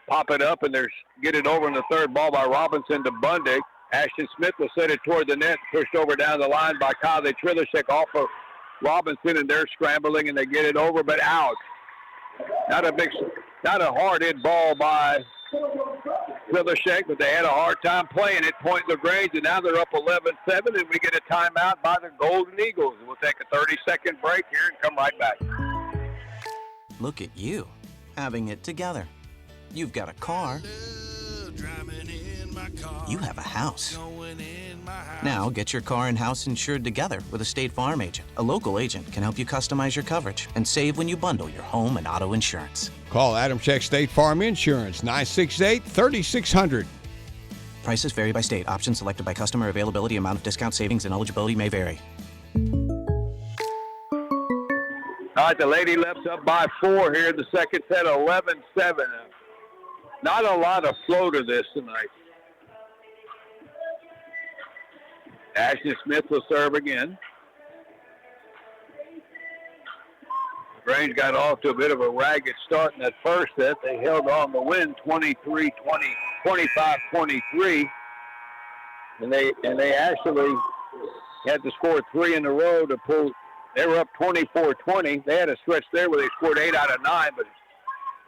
pop it up, and they get it over in the third ball by Robinson to Bundy. Ashton Smith will set it toward the net, pushed over down the line by Kylie Trilishek off of Robinson, and they're scrambling, and they get it over, but out. Not a hard hit ball by Trilishek, but they had a hard time playing it. Point LaGrange, and now they're up 11-7, and we get a timeout by the Golden Eagles. We'll take a 30-second break here and come right back. Look at you, having it together. You've got a car. You have a house. Now get your car and house insured together with a State Farm agent. A local agent can help you customize your coverage and save when you bundle your home and auto insurance. Call Adam Check State Farm Insurance, 968-3600. Prices vary by state. Options selected by customer. Availability, amount of discount, savings, and eligibility may vary. All right, the Lady Leps up by 4 here in the second set, 11-7. Not a lot of flow to this tonight. Ashton Smith will serve again. LaGrange got off to a bit of a ragged start in that first set. They held on to win 25-23. And they actually had to score 3 in a row to pull. They were up 24-20. They had a stretch there where they scored 8 out of 9, but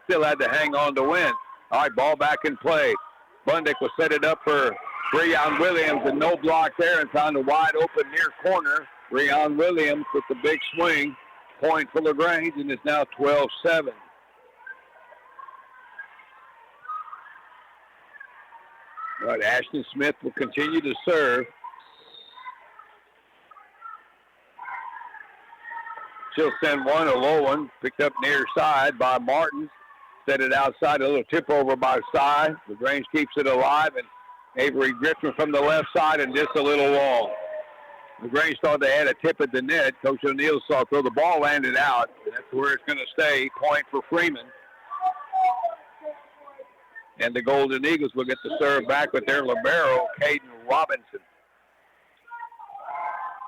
still had to hang on to win. All right, ball back in play. Bundick will set it up for Breon Williams, and no block there, and found a wide open near corner. Breon Williams with the big swing. Point for LaGrange, and it's now 12-7. All right, Ashton Smith will continue to serve. She'll send one, a low one, picked up near side by Martin. Set it outside, a little tip over by side. LaGrange keeps it alive, and Avery Griffin from the left side, and just a little long. LaGrange thought they had a tip at the net. Coach O'Neill saw throw. The ball landed out, and that's where it's going to stay. Point for Freeman. And the Golden Eagles will get the serve back with their libero, Caden Robinson.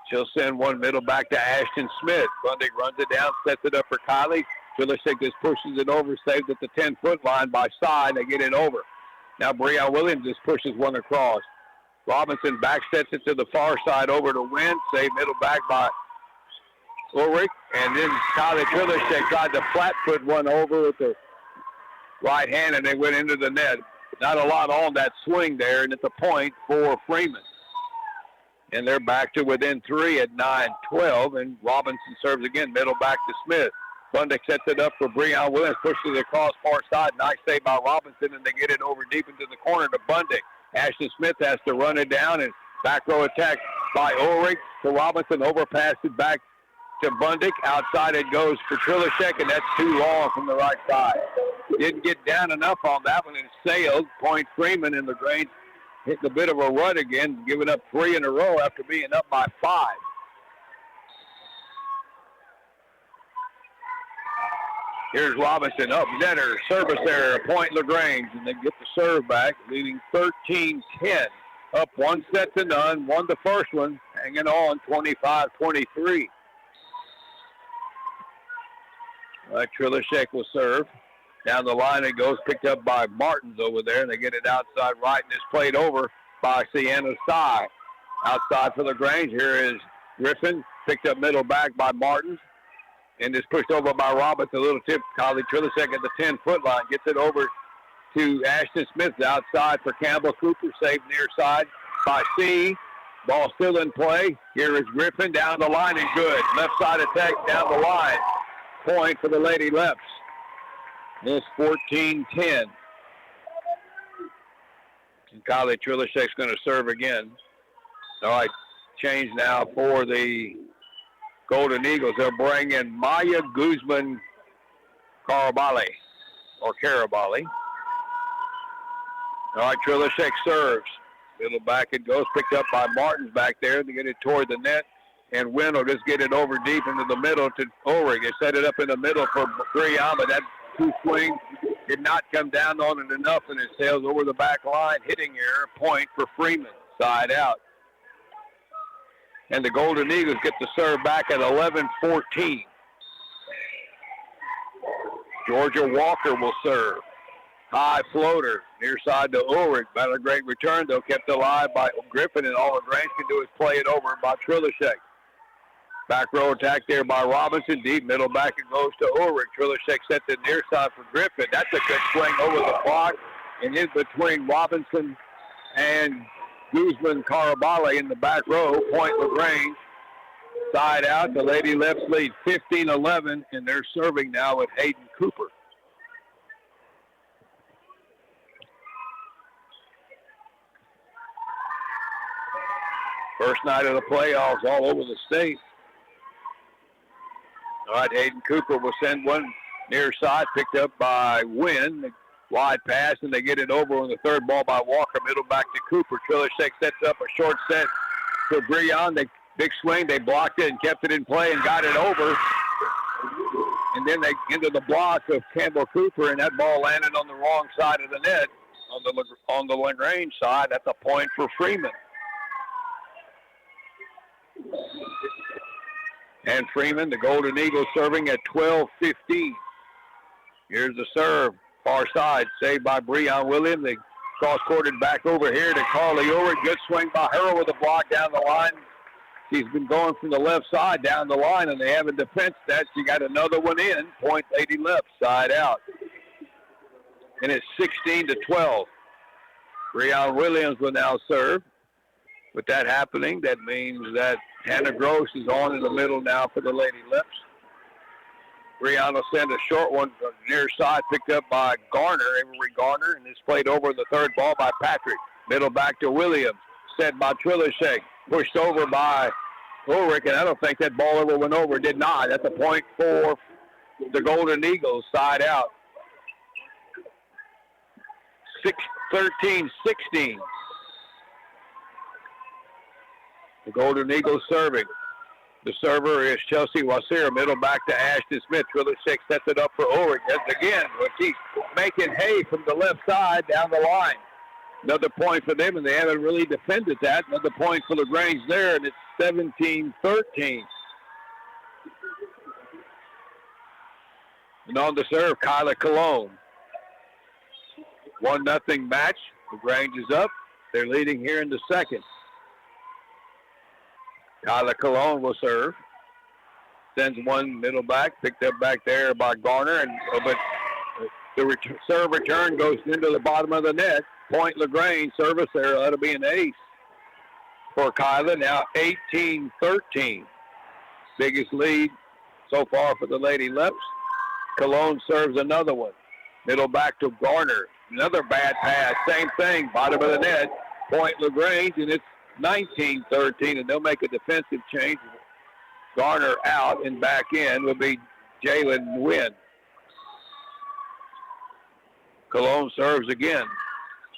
She'll send one middle back to Ashton Smith. Bundick runs it down, sets it up for Kylie. Philishek just pushes it over, saved at the 10-foot line by side. They get it over. Now Breon Williams just pushes one across. Robinson back sets it to the far side over to Wynn. Save middle back by Ulrich. And then Kylie Philishek tried to flat foot one over with the right hand, and they went into the net. Not a lot on that swing there, and it's a point for Freeman. And they're back to within 3 at 9-12, and Robinson serves again, middle back to Smith. Bundick sets it up for Breon Williams, pushes it across far side. Nice save by Robinson, and they get it over deep into the corner to Bundick. Ashton Smith has to run it down, and back row attack by Ulrich to Robinson. Overpass it back to Bundick. Outside it goes for Trilishek, and that's too long from the right side. Didn't get down enough on that one and sailed. Point Freeman, and LaGrange hitting a bit of a run again, giving up 3 in a row after being up by 5. Here's Robinson up, netter, service error, point LaGrange, and they get the serve back, leading 13-10. Up 1-0, won the first one, hanging on 25-23. Trilishek will serve. Down the line it goes, picked up by Martins over there, and they get it outside right, and it's played over by Sienna Sy. Outside for LaGrange, here is Griffin, picked up middle back by Martins. And is pushed over by Robinson. A little tip. Kylie Trilishek at the 10-foot line. Gets it over to Ashton Smith outside for Campbell Cooper. Saved near side by C. Ball still in play. Here is Griffin down the line and good. Left side attack down the line. Point for the Lady Leps. It's 14-10. And Kylie Trilishek's going to serve again. All right, change now for the Golden Eagles. They'll bring in Maya Guzman Carabali. All right, Trilishek serves. Middle back it goes, picked up by Martins back there. They get it toward the net, and Wynn will just get it over deep into the middle to Ulrich. They set it up in the middle for Breon, but that two swing did not come down on it enough, and it sails over the back line. Hitting error, point for Freeman, side out. And the Golden Eagles get the serve back at 11-14. Georgia Walker will serve. High floater, near side to Ulrich. Not a great return, though, kept alive by Griffin, and all LaGrange can do is play it over by Trilishek. Back row attack there by Robinson. Deep middle back it goes to Ulrich. Trilishek sets it near side for Griffin. That's a good swing over the block. And in between Robinson and Guzman Carabali in the back row. Point LaGrange. Side out. The Lady Leps lead 15-11, and they're serving now with Hayden Cooper. First night of the playoffs all over the state. All right, Hayden Cooper will send one near side, picked up by Wynn. The wide pass, and they get it over on the third ball by Walker. Middle back to Cooper. Trillershek sets up a short set for Breon. They big swing. They blocked it and kept it in play and got it over. And then they into the block of Campbell Cooper, and that ball landed on the wrong side of the net on the LaGrange side. That's a point for Freeman. And Freeman, the Golden Eagles, serving at 12:15. Here's the serve, far side, saved by Breon Williams. They cross-courted back over here to Carly Ulrich. Good swing by her with a block down the line. She's been going from the left side down the line, and they haven't defensed that. She got another one in. Point Lady left, side out. And it's 16-12. Breon Williams will now serve. With that happening, that means that Hannah Gross is on in the middle now for the Lady Leps. Breon will send a short one from near side, picked up by Garner, Avery Garner, and it's played over the third ball by Patrick. Middle back to Williams, set by Trillershek, pushed over by Ulrich, and I don't think that ball ever went over. It did not. That's a point for the Golden Eagles, side out. 13-16. The Golden Eagles serving. The server is Chelsea Wasir, middle back to Ashton Smith. Trillershek sets it up for Ulrich. That's again, but she's making hay from the left side down the line. Another point for them, and they haven't really defended that. Another point for LaGrange there, and it's 17-13. And on the serve, Kyla Cologne. 1-0 match. LaGrange is up. They're leading here in the second. Kyla Cologne will serve. Sends one middle back, picked up back there by Garner, but the serve return goes into the bottom of the net. Point LaGrange service there. That'll be an ace for Kyla. Now 18-13. Biggest lead so far for the Lady Leps. Cologne serves another one. Middle back to Garner. Another bad pass. Same thing. Bottom of the net. Point LaGrange, and it's 19-13, and they'll make a defensive change. Garner out and back in will be Jalen Wynn. Cologne serves again.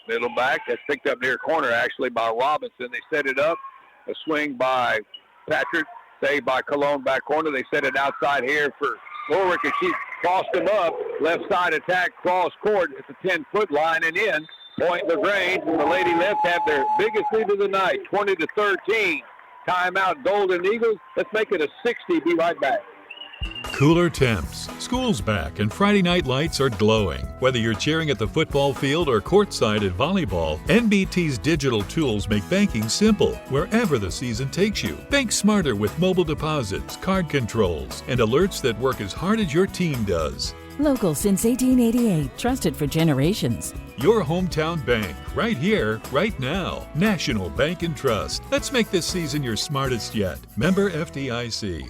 Middle back. That's picked up near corner, actually, by Robinson. They set it up. A swing by Patrick. Saved by Cologne back corner. They set it outside here for Ulrich, and she crossed him up. Left side attack, cross court at the 10-foot line and in. Point LaGrange, and the Lady Leps have their biggest lead of the night, 20-13. Timeout, Golden Eagles. Let's make it a 60. Be right back. Cooler temps, school's back, and Friday night lights are glowing. Whether you're cheering at the football field or courtside at volleyball, NBT's digital tools make banking simple wherever the season takes you. Bank smarter with mobile deposits, card controls, and alerts that work as hard as your team does. Local since 1888, trusted for generations. Your hometown bank, right here, right now. National Bank and Trust. Let's make this season your smartest yet. Member FDIC.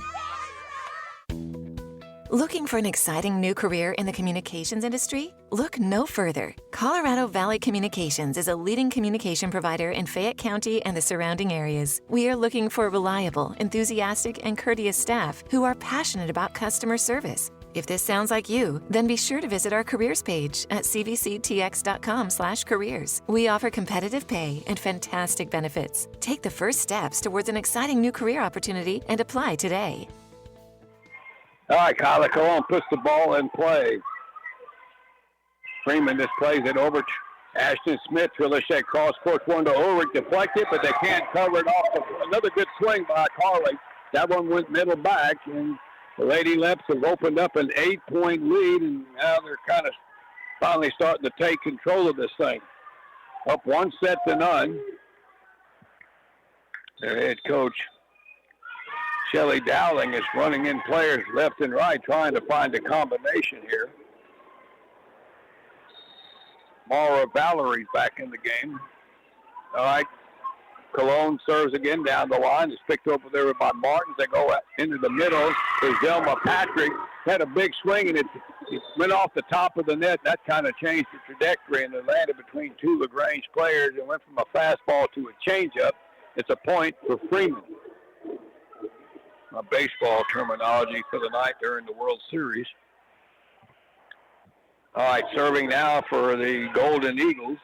Looking for an exciting new career in the communications industry? Look no further. Colorado Valley Communications is a leading communication provider in Fayette County and the surrounding areas. We are looking for reliable, enthusiastic, and courteous staff who are passionate about customer service. If this sounds like you, then be sure to visit our careers page at cvctx.com/careers. We offer competitive pay and fantastic benefits. Take the first steps towards an exciting new career opportunity and apply today. All right, Kyla Cologne puts the ball in play. Freeman just plays it over to Ashton Smith. Trillershek cross court one to Ulrich, deflected, but they can't cover it off. Another good swing by Carly. That one went middle back, and the Lady Leps have opened up an 8-point lead, and now they're kind of finally starting to take control of this thing. Up 1-0. Their head coach, Shelly Dowling, is running in players left and right, trying to find a combination here. Mara Valerie's back in the game. All right. Cologne serves again down the line. It's picked over there by Martins. They go into the middle. There's Zelma Patrick. Had a big swing, and it went off the top of the net. That kind of changed the trajectory, and it landed between two LaGrange players and went from a fastball to a changeup. It's a point for Freeman. Baseball terminology for the night during the World Series. All right, serving now for the Golden Eagles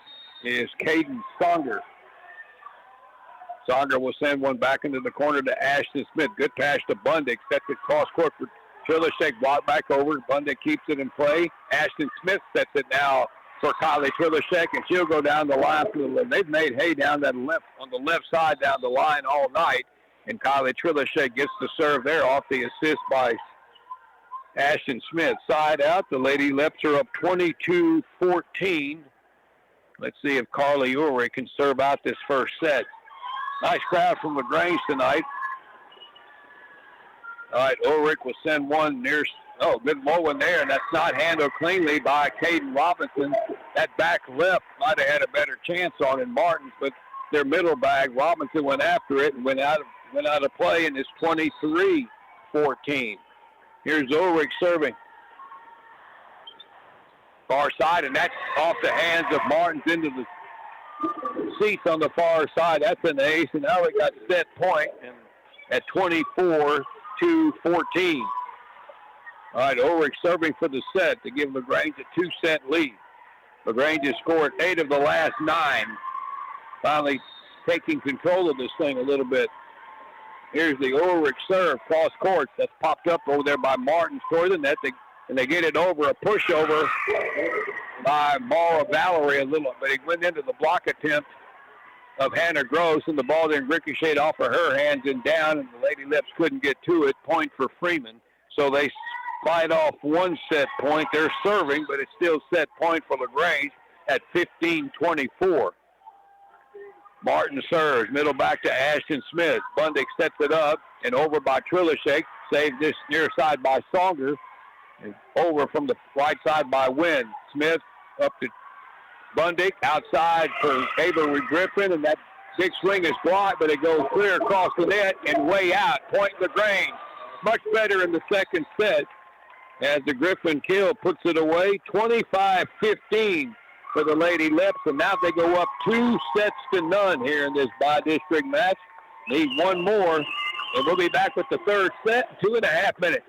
is Caden Songer. Songer will send one back into the corner to Ashton Smith. Good pass to Bundick. Sets it cross court for Trillershake. Blocked back over. Bundick keeps it in play. Ashton Smith sets it now for Kylie Trillershake, and she'll go down the line. They've made hay down that left on the left side down the line all night, and Kylie Trillershake gets the serve there off the assist by Ashton Smith. Side out. The Lady Leps are up 22-14. Let's see if Carly Ulrich can serve out this first set. Nice crowd from LaGrange tonight. All right, Ulrich will send one near, good low one there, and that's not handled cleanly by Caden Robinson. That back left might have had a better chance on it, Martins, but their middle bag, Robinson went after it and went out of play, and it's 23-14. Here's Ulrich serving. Far side, and that's off the hands of Martins into the seats on the far side. That's an ace, and now we got set point and at 24-14. All right, Ulrich serving for the set to give LaGrange a 2-set lead. LaGrange has scored 8 of the last 9. Finally taking control of this thing a little bit. Here's the Ulrich serve, cross court. That's popped up over there by Martins toward the net. And they get it over, a pushover by Mara Valerie a little, but it went into the block attempt of Hannah Gross, and the ball then ricocheted off of her hands and down, and the Lady Leps couldn't get to it. Point for Freeman. So they fight off 1 set point. They're serving, but it's still set point for LaGrange at 15-24. Martin serves, middle back to Ashton Smith. Bundick sets it up, and over by Trillershake. Saved this near side by Songer. And over from the right side by Wynn. Smith up to Bundick, outside for Avery Griffin, and that big swing is blocked, but it goes clear across the net and way out. Point LaGrange. Much better in the second set as the Griffin kill puts it away. 25-15 for the Lady Leps, and now they go up 2-0 here in this bi-district match. Need one more, and we'll be back with the third set in 2.5 minutes.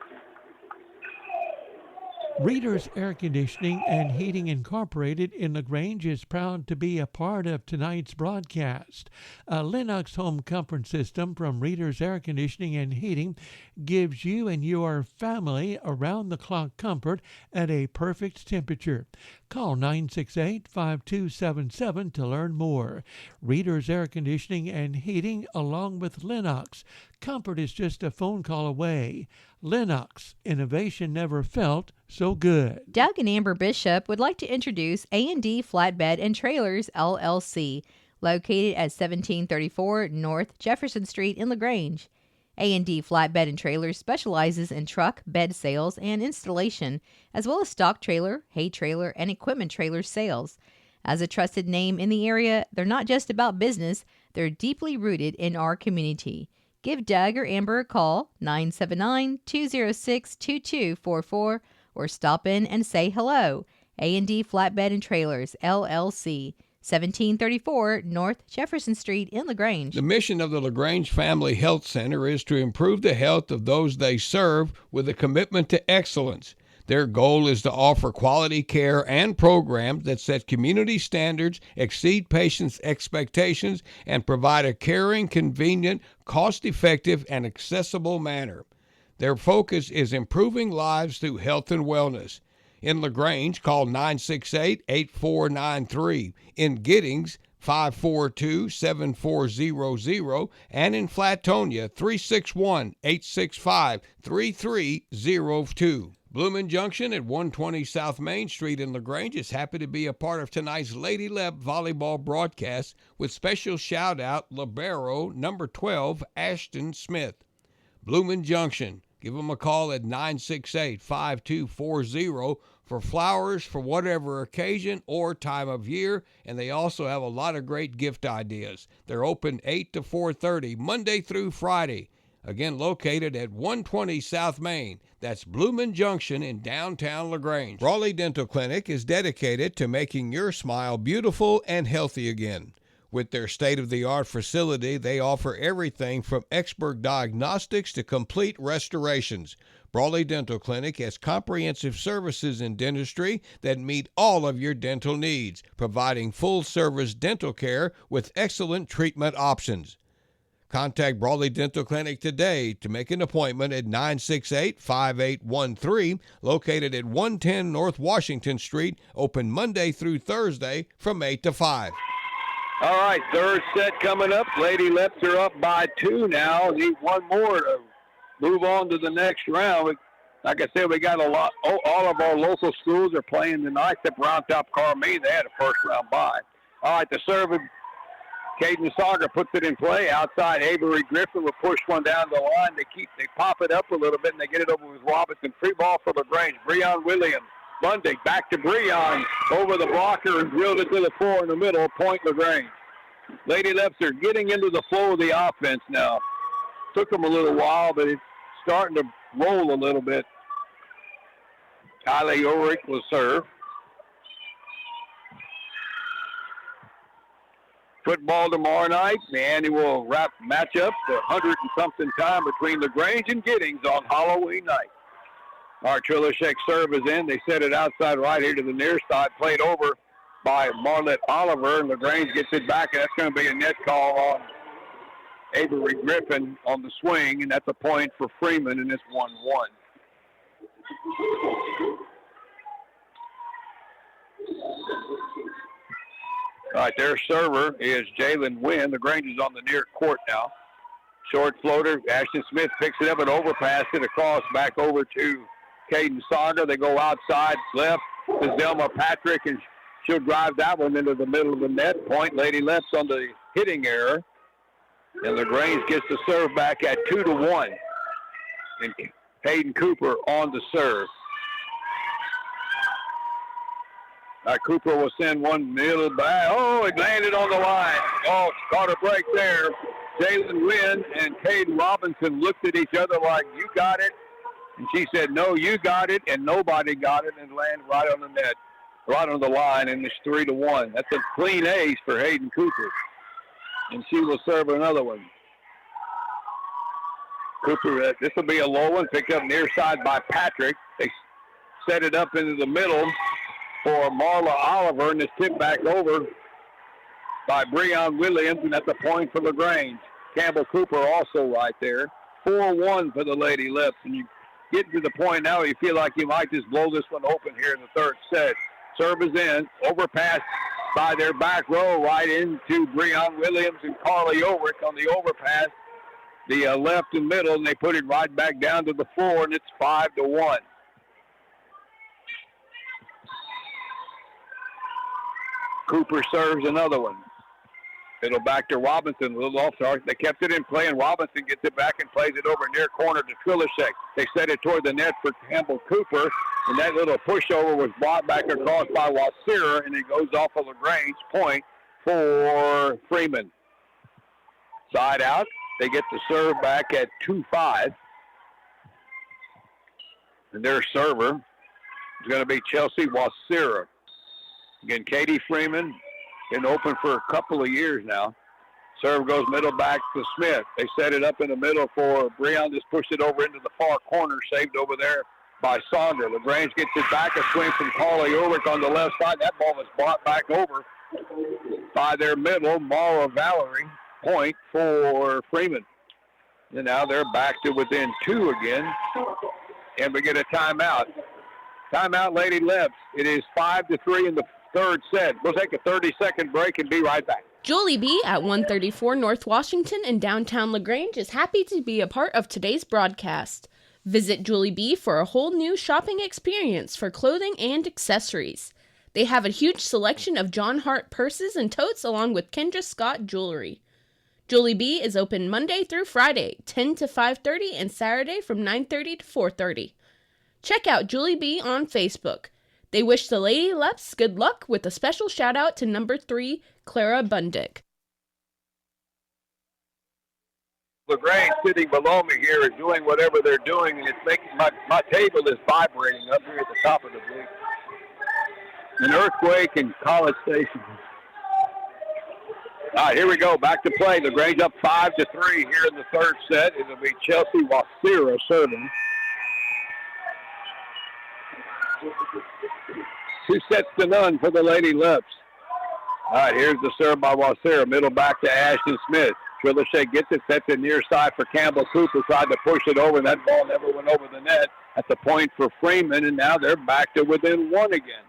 Reader's Air Conditioning and Heating Incorporated in LaGrange is proud to be a part of tonight's broadcast. A Lennox home comfort system from Reader's Air Conditioning and Heating gives you and your family around-the-clock comfort at a perfect temperature. Call 968-5277 to learn more. Reader's Air Conditioning and Heating along with Lennox. Comfort is just a phone call away. Lennox, innovation never felt so good. Doug and Amber Bishop would like to introduce A&D Flatbed and Trailers, LLC, located at 1734 North Jefferson Street in LaGrange. A&D Flatbed and Trailers specializes in truck, bed sales, and installation, as well as stock trailer, hay trailer, and equipment trailer sales. As a trusted name in the area, they're not just about business, they're deeply rooted in our community. Give Doug or Amber a call, 979-206-2244, or stop in and say hello. A&D Flatbed and Trailers, LLC, 1734 North Jefferson Street in LaGrange. The mission of the LaGrange Family Health Center is to improve the health of those they serve with a commitment to excellence. Their goal is to offer quality care and programs that set community standards, exceed patients' expectations, and provide a caring, convenient, cost-effective, and accessible manner. Their focus is improving lives through health and wellness. In LaGrange, call 968-8493. In Giddings, 542-7400, and in Flatonia, 361-865-3302. Bloomin' Junction at 120 South Main Street in LaGrange is happy to be a part of tonight's Lady Lep volleyball broadcast with special shout-out Libero number 12, Ashton Smith. Bloomin' Junction, give them a call at 968-5240 for flowers for whatever occasion or time of year, and they also have a lot of great gift ideas. They're open 8 to 4:30, Monday through Friday. Again, located at 120 South Main. That's Bloomin' Junction in downtown LaGrange. Raleigh Dental Clinic is dedicated to making your smile beautiful and healthy again. With their state-of-the-art facility, they offer everything from expert diagnostics to complete restorations. Brawley Dental Clinic has comprehensive services in dentistry that meet all of your dental needs, providing full-service dental care with excellent treatment options. Contact Brawley Dental Clinic today to make an appointment at 968-5813, located at 110 North Washington Street, open Monday through Thursday from 8 to 5. All right, third set coming up. Lady Leps are up by 2 now. Need one more to move on to the next round. Like I said, we got all of our local schools are playing tonight, except Round Top Carmine. They had a first-round bye. All right, the serve, Caden Sauger puts it in play. Outside, Avery Griffin will push one down the line. They pop it up a little bit, and they get it over with Robinson. Free ball for LaGrange. Breon Williams. Bundig back to Breon. Over the blocker and drilled it to the floor in the middle. Point LaGrange. Lady Leps are getting into the flow of the offense now. Took them a little while, but it's starting to roll a little bit. Kylie Ulrich will serve. Football tomorrow night, the annual matchup, the 100-and-something time between LaGrange and Giddings on Halloween night. Archulashek serve is in. They set it outside right here to the near side. Played over by Marlette Oliver, and LaGrange gets it back, and that's going to be a net call on Avery Griffin on the swing, and that's a point for Freeman, and it's 1-1. All right, their server is Jalen Wynn. LaGrange is on the near court now. Short floater. Ashton Smith picks it up and overpass it across back over to Caden Sauger. They go outside left to Zelma Patrick, and she'll drive that one into the middle of the net. Point Lady Leps on the hitting error. And LaGrange gets the serve back at 2-1. And Hayden Cooper on the serve. Cooper will send one middle back. Oh, it landed on the line. Oh, caught a break there. Jalen Wynn and Caden Robinson looked at each other like, you got it. And she said, no, you got it. And nobody got it, and landed right on the net, right on the line, and it's 3-1. That's a clean ace for Hayden Cooper. And she will serve another one. Cooper, this will be a low one, picked up near side by Patrick. They set it up into the middle for Marla Oliver, and it's tipped back over by Breon Williams, and that's a point for LaGrange. Campbell Cooper also right there. 4-1 for the Lady Leps, and you get to the point now where you feel like you might just blow this one open here in the third set. Serve is in, overpass by their back row right into Breon Williams and Carly Ulrich on the overpass. The left and middle, and they put it right back down to the floor, and it's 5-1. Cooper serves another one. It'll back to Robinson, a little off target. They kept it in play, and Robinson gets it back and plays it over near corner to Trilishek. They set it toward the net for Campbell Cooper, and that little pushover was brought back across by Wasira, and it goes off of LaGrange. Point for Freeman. Side out. They get the serve back at 2-5. And their server is going to be Chelsea Wasira. Again, Katy Freeman, been open for a couple of years now. Serve goes middle back to Smith. They set it up in the middle for Breon. Just pushed it over into the far corner, saved over there by Sauger. LaGrange gets it back, a swing from Carly Ulrich on the left side. That ball was brought back over by their middle, Mara Valerie. Point for Freeman. And now they're back to within 2 again. And we get a timeout. Timeout, Lady Leps. It is 5-3 in the third set. We'll take a 30-second break and be right back. Julie B. at 134 North Washington in downtown LaGrange is happy to be a part of today's broadcast. Visit Julie B. for a whole new shopping experience for clothing and accessories. They have a huge selection of John Hart purses and totes along with Kendra Scott jewelry. Julie B. is open Monday through Friday, 10 to 5:30, and Saturday from 9:30 to 4:30. Check out Julie B. on Facebook. They wish the Lady Leps good luck with a special shout out to number 3, Clara Bundick. LaGrange sitting below me here is doing whatever they're doing, and it's making my table is vibrating up here at the top of the booth. An earthquake in College Station. All right, here we go. Back to play. LaGrange up 5-3 here in the third set. It'll be Chelsea Wasira serving. 2-0 for the Lady Leps. All right, here's the serve by Wasira. Middle back to Ashton Smith. Trillichet gets it, sets it near side for Campbell Cooper. Tried to push it over, and that ball never went over the net. At the point for Freeman, and now they're back to within one again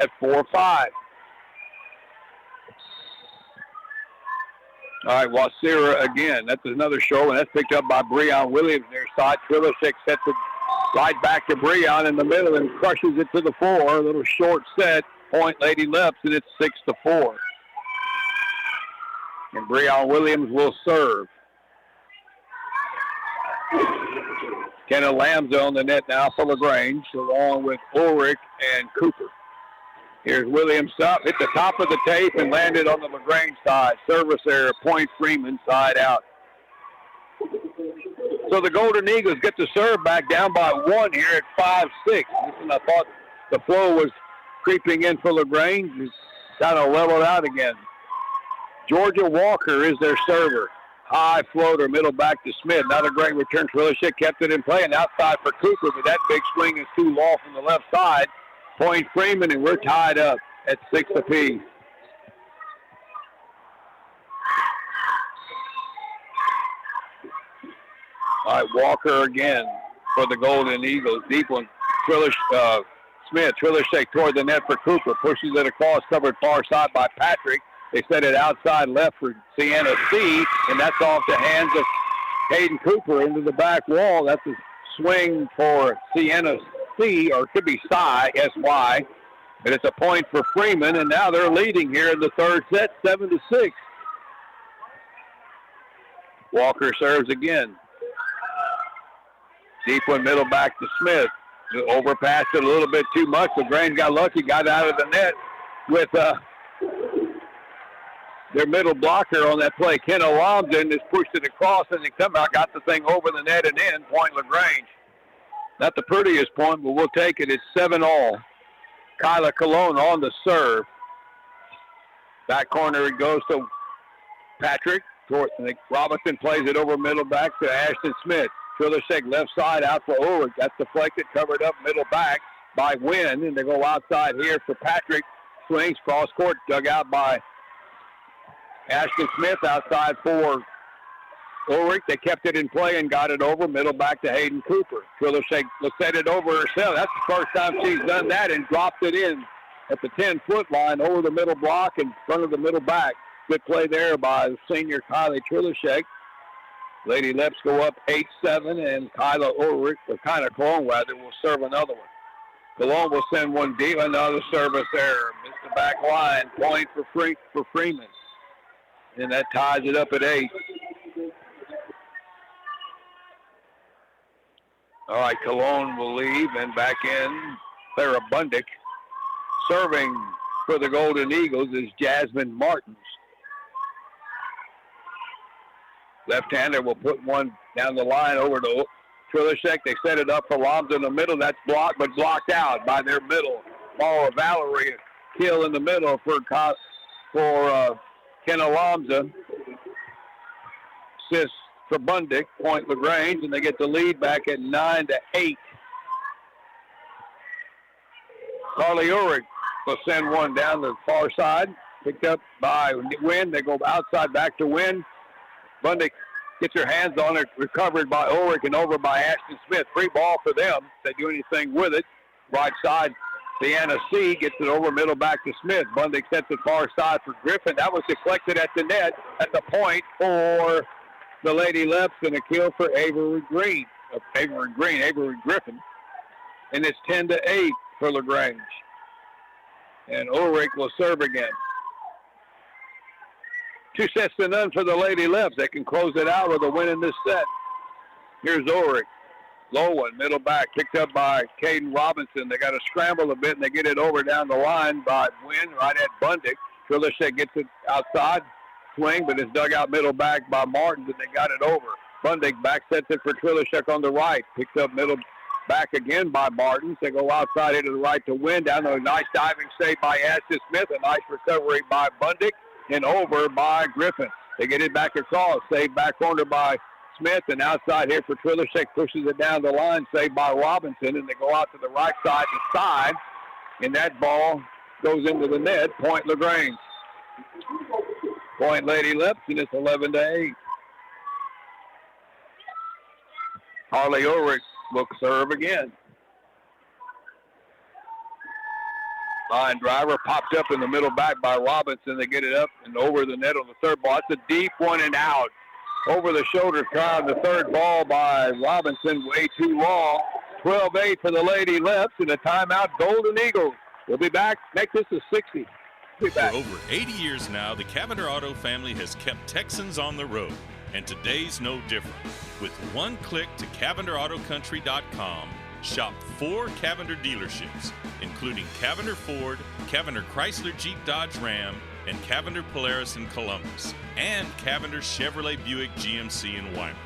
at 4-5. All right, Wasira again. That's another show, and that's picked up by Breon Williams near side. Trillicek sets it right back to Breon in the middle and crushes it to the floor. A little short set. Point Lady Leps, and it's 6-4. And Breon Williams will serve. Kenna Lamb's on the net now for LaGrange, along with Ulrich and Cooper. Here's Williams up, hit the top of the tape and landed on the LaGrange side. Service error, point Freeman, side out. So the Golden Eagles get the serve back down by 1 here at 5-6. And I thought the flow was creeping in for LaGrange. It's kind of leveled out again. Georgia Walker is their server. High floater, middle back to Smith. Not a great return. Trillichet kept it in play and outside for Cooper, but that big swing is too low from the left side. Point Freeman, and we're tied up at 6 apiece. All right, Walker again for the Golden Eagles. Deep one. Smith. Trillichet toward the net for Cooper. Pushes it across, covered far side by Patrick. They set it outside left for Sienna C, and that's off the hands of Hayden Cooper into the back wall. That's a swing for Sienna C, or it could be S-Y. But it's a point for Freeman, and now they're leading here in the third set, 7-6. Walker serves again. Deep one, middle back to Smith. Overpassed it a little bit too much. LaGrange got lucky, got out of the net with their middle blocker on that play. Ken Alomden has pushed it across, and they somehow got the thing over the net and in. Point LaGrange. Not the prettiest point, but we'll take it. It's 7-all. Kyla Colon on the serve. Back corner it goes to Patrick. Robinson plays it over middle back to Ashton Smith. Trillicek left side out for Ulrich. That's deflected, covered up middle back by Wynn. And they go outside here for Patrick. Swings cross court, dug out by Ashton Smith outside for Ulrich. They kept it in play and got it over. Middle back to Hayden Cooper. Trillicek set it over herself. That's the first time she's done that and dropped it in at the 10-foot line over the middle block in front of the middle back. Good play there by senior Kylie Trillicek. Lady Leps go up 8-7, and Kyla Cologne will serve another one. Cologne will send one deep, another service error. Missed the back line. Point for Freeman. And that ties it up at 8. All right, Cologne will leave, and back in Clara Bundick. Serving for the Golden Eagles is Jasmine Martins. Left-hander will put one down the line over to Trillicek. They set it up for Lambda in the middle. That's blocked, but blocked out by their middle. Ball of Valerie Kill in the middle for Kenna Lambda. Assist for Bundick. Point LaGrange, and they get the lead back at 9-8. Carly Ulrich will send one down the far side. Picked up by Wynn. They go outside back to Wynn. Bundick gets her hands on it, recovered by Ulrich and over by Ashton Smith. Free ball for them. If they do anything with it. Right side, Sienna C gets it over middle back to Smith. Bundick sets it far side for Griffin. That was deflected at the net at the point for the Lady Leps, and a kill for Avery Griffin. And it's 10-8 for LaGrange. And Ulrich will serve again. 2-0 for the Lady Leps. They can close it out with a win in this set. Here's Ulrich. Low one, middle back, picked up by Caden Robinson. They got to scramble a bit, and they get it over down the line by Wynn right at Bundick. Trillicek gets it outside, swing, but it's dug out middle back by Martins, and they got it over. Bundick back sets it for Trillicek on the right. Picked up middle back again by Martins. They go outside into the right to Wynn. Down there, a nice diving save by Ashton Smith. A nice recovery by Bundick. and over by Griffin. They get it back across, saved back corner by Smith, and outside here for Trillershek, pushes it down the line, saved by Robinson, and they go out to the right side to side, and that ball goes into the net. Point LaGrange. Point Lady Leps, and it's 11-8. Harley Ulrich will serve again. Line driver popped up in the middle back by Robinson. They get it up and over the net on the third ball. It's a deep one and out. Over the shoulder try on the third ball by Robinson, way too long. 12-8 for the Lady Leps, and a timeout, Golden Eagles. We'll be back. Make this a 60. We'll be back. For over 80 years now, the Cavender Auto family has kept Texans on the road, and today's no different. With one click to CavenderAutoCountry.com, shop 4 Cavender dealerships, including Cavender Ford, Cavender Chrysler Jeep Dodge Ram, and Cavender Polaris in Columbus, and Cavender Chevrolet Buick GMC in Weimar.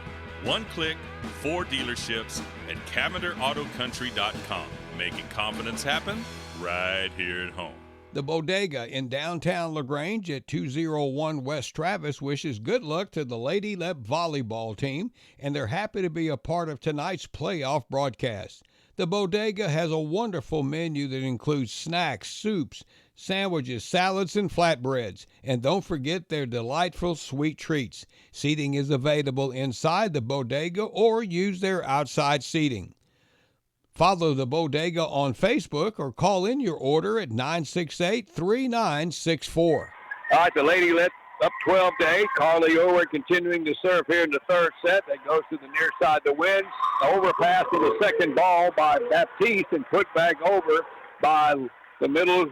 One click, 4 dealerships at CavenderAutoCountry.com, making confidence happen right here at home. The Bodega in downtown LaGrange at 201 West Travis wishes good luck to the Lady Lep volleyball team, and they're happy to be a part of tonight's playoff broadcast. The Bodega has a wonderful menu that includes snacks, soups, sandwiches, salads, and flatbreads. And don't forget their delightful sweet treats. Seating is available inside the Bodega or use their outside seating. Follow the Bodega on Facebook or call in your order at 968-3964. All right, the Lady Let up 12-8. Carly Ulrich continuing to serve here in the third set. That goes to the near side to win. Overpass to the second ball by Baptiste and put back over by the middle.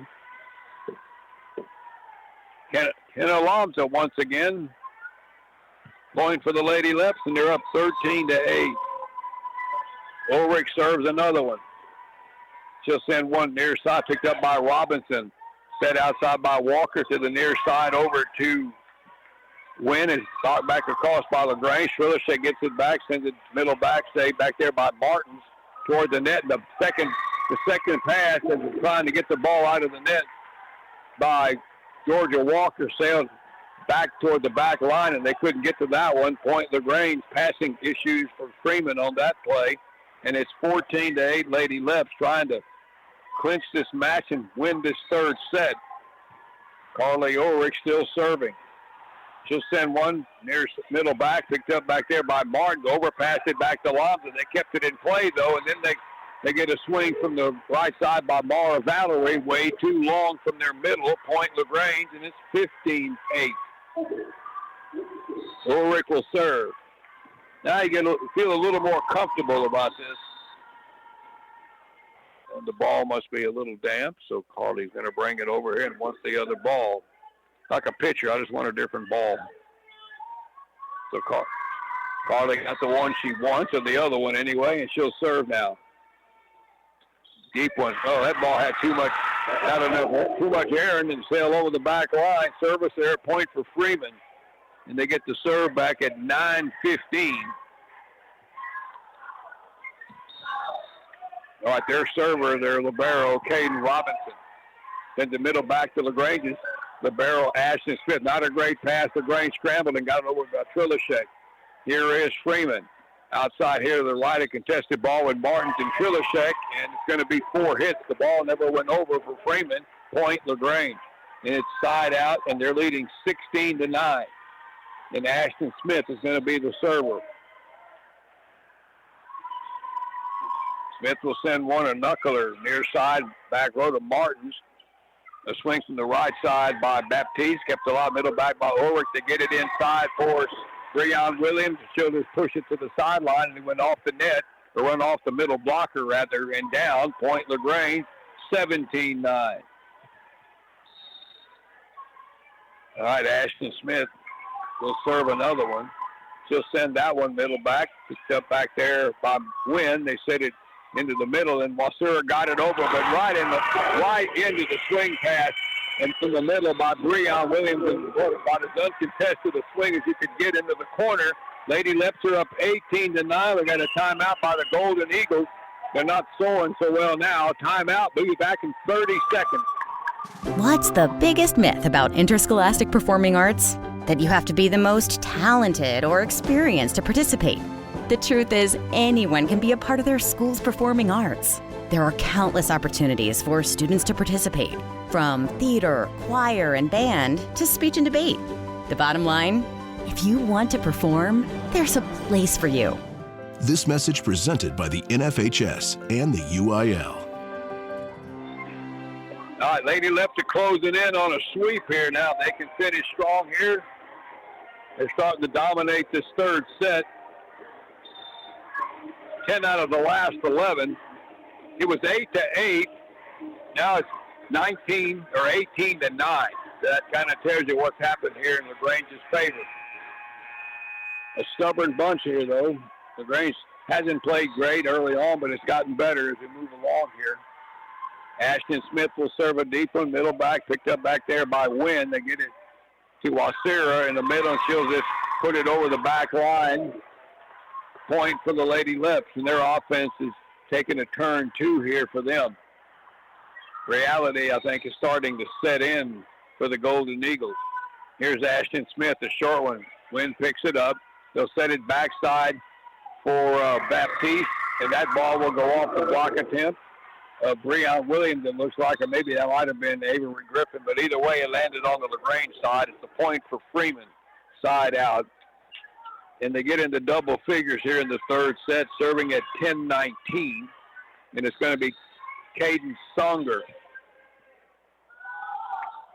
Ken Alonso once again. Point for the Lady Leps, and they're up 13-8. Ulrich serves another one. She'll send one near side, picked up by Robinson. Set outside by Walker to the near side over to Wynn, and knocked back across by LaGrange. Trillershek gets it back, sends it middle back, saved back there by Martins toward the net. The second pass, and trying to get the ball out of the net by Georgia Walker, sailed back toward the back line, and they couldn't get to that one. Point LaGrange, passing issues for Freeman on that play. And it's 14-8, Lady Leps trying to clinch this match and win this third set. Carly Ulrich still serving. She'll send one near middle back, picked up back there by Martin. Overpassed it back to Lobs, and they kept it in play, though. And then they get a swing from the right side by Mara Valerie, way too long from their middle. Point LaGrange, and it's 15-8. Ulrich will serve. Now you feel a little more comfortable about this. And the ball must be a little damp, so Carly's going to bring it over here and wants the other ball. Like a pitcher, I just want a different ball. So Carly got the one she wants, or the other one anyway, and she'll serve now. Deep one. Oh, that ball had too much air and then sail over the back line. Service there, point for Freeman. And they get the serve back at 9:15. All right, their server, their libero, Caden Robinson. Then the middle back to LaGrange's libero, Ashton Smith. Not a great pass. LaGrange scrambled and got it over to Trillershek. Here is Freeman. Outside here to the right, a contested ball with Martins and Trillershek, and it's going to be 4 hits. The ball never went over for Freeman. Point LaGrange. And it's side out, and they're leading 16-9. And Ashton Smith is going to be the server. Smith will send one, a knuckler, near side, back row to Martins. A swing from the right side by Baptiste, kept a lot middle back by Ulrich to get it inside for Breon Williams. She'll just push it to the sideline, and he went off the net, or run off the middle blocker rather, and down. Point LaGrange, 17-9. All right, Ashton Smith will serve another one. She'll send that one middle back. Picked up back there by Wynn. They set it into the middle, and Wasura got it over, but right into the swing pass, and from the middle by Breon Williams, and about as uncontested a swing as you could get into the corner. Lady Leps are up 18-9. We got a timeout by the Golden Eagles. They're not soaring so well now. Timeout. We'll be back in 30 seconds. What's the biggest myth about interscholastic performing arts? That you have to be the most talented or experienced to participate. The truth is, anyone can be a part of their school's performing arts. There are countless opportunities for students to participate, from theater, choir, and band to speech and debate. The bottom line, if you want to perform, there's a place for you. This message presented by the NFHS and the UIL. All right, Lady Leps are closing in on a sweep here now. They can finish strong here. They're starting to dominate this third set. 10 out of the last 11. It was 8-8. Now it's 19 or 18-9. That kind of tells you what's happened here in LaGrange's favor. A stubborn bunch here, though. LaGrange hasn't played great early on, but it's gotten better as we move along here. Ashton Smith will serve a deep one, middle back, picked up back there by Wynn. They get it to Wasira in the middle, and she'll just put it over the back line. Point for the Lady Leps, and their offense is taking a turn, too, here for them. Reality, I think, is starting to set in for the Golden Eagles. Here's Ashton Smith, the short one. Wynn picks it up. They'll set it backside for Baptiste, and that ball will go off the block attempt. Breon Williams, it looks like, or maybe that might have been Avery Griffin, but either way, it landed on the LaGrange side. It's a point for Freeman, side out. And they get into double figures here in the third set, serving at 10-19. And it's going to be Katy Songer.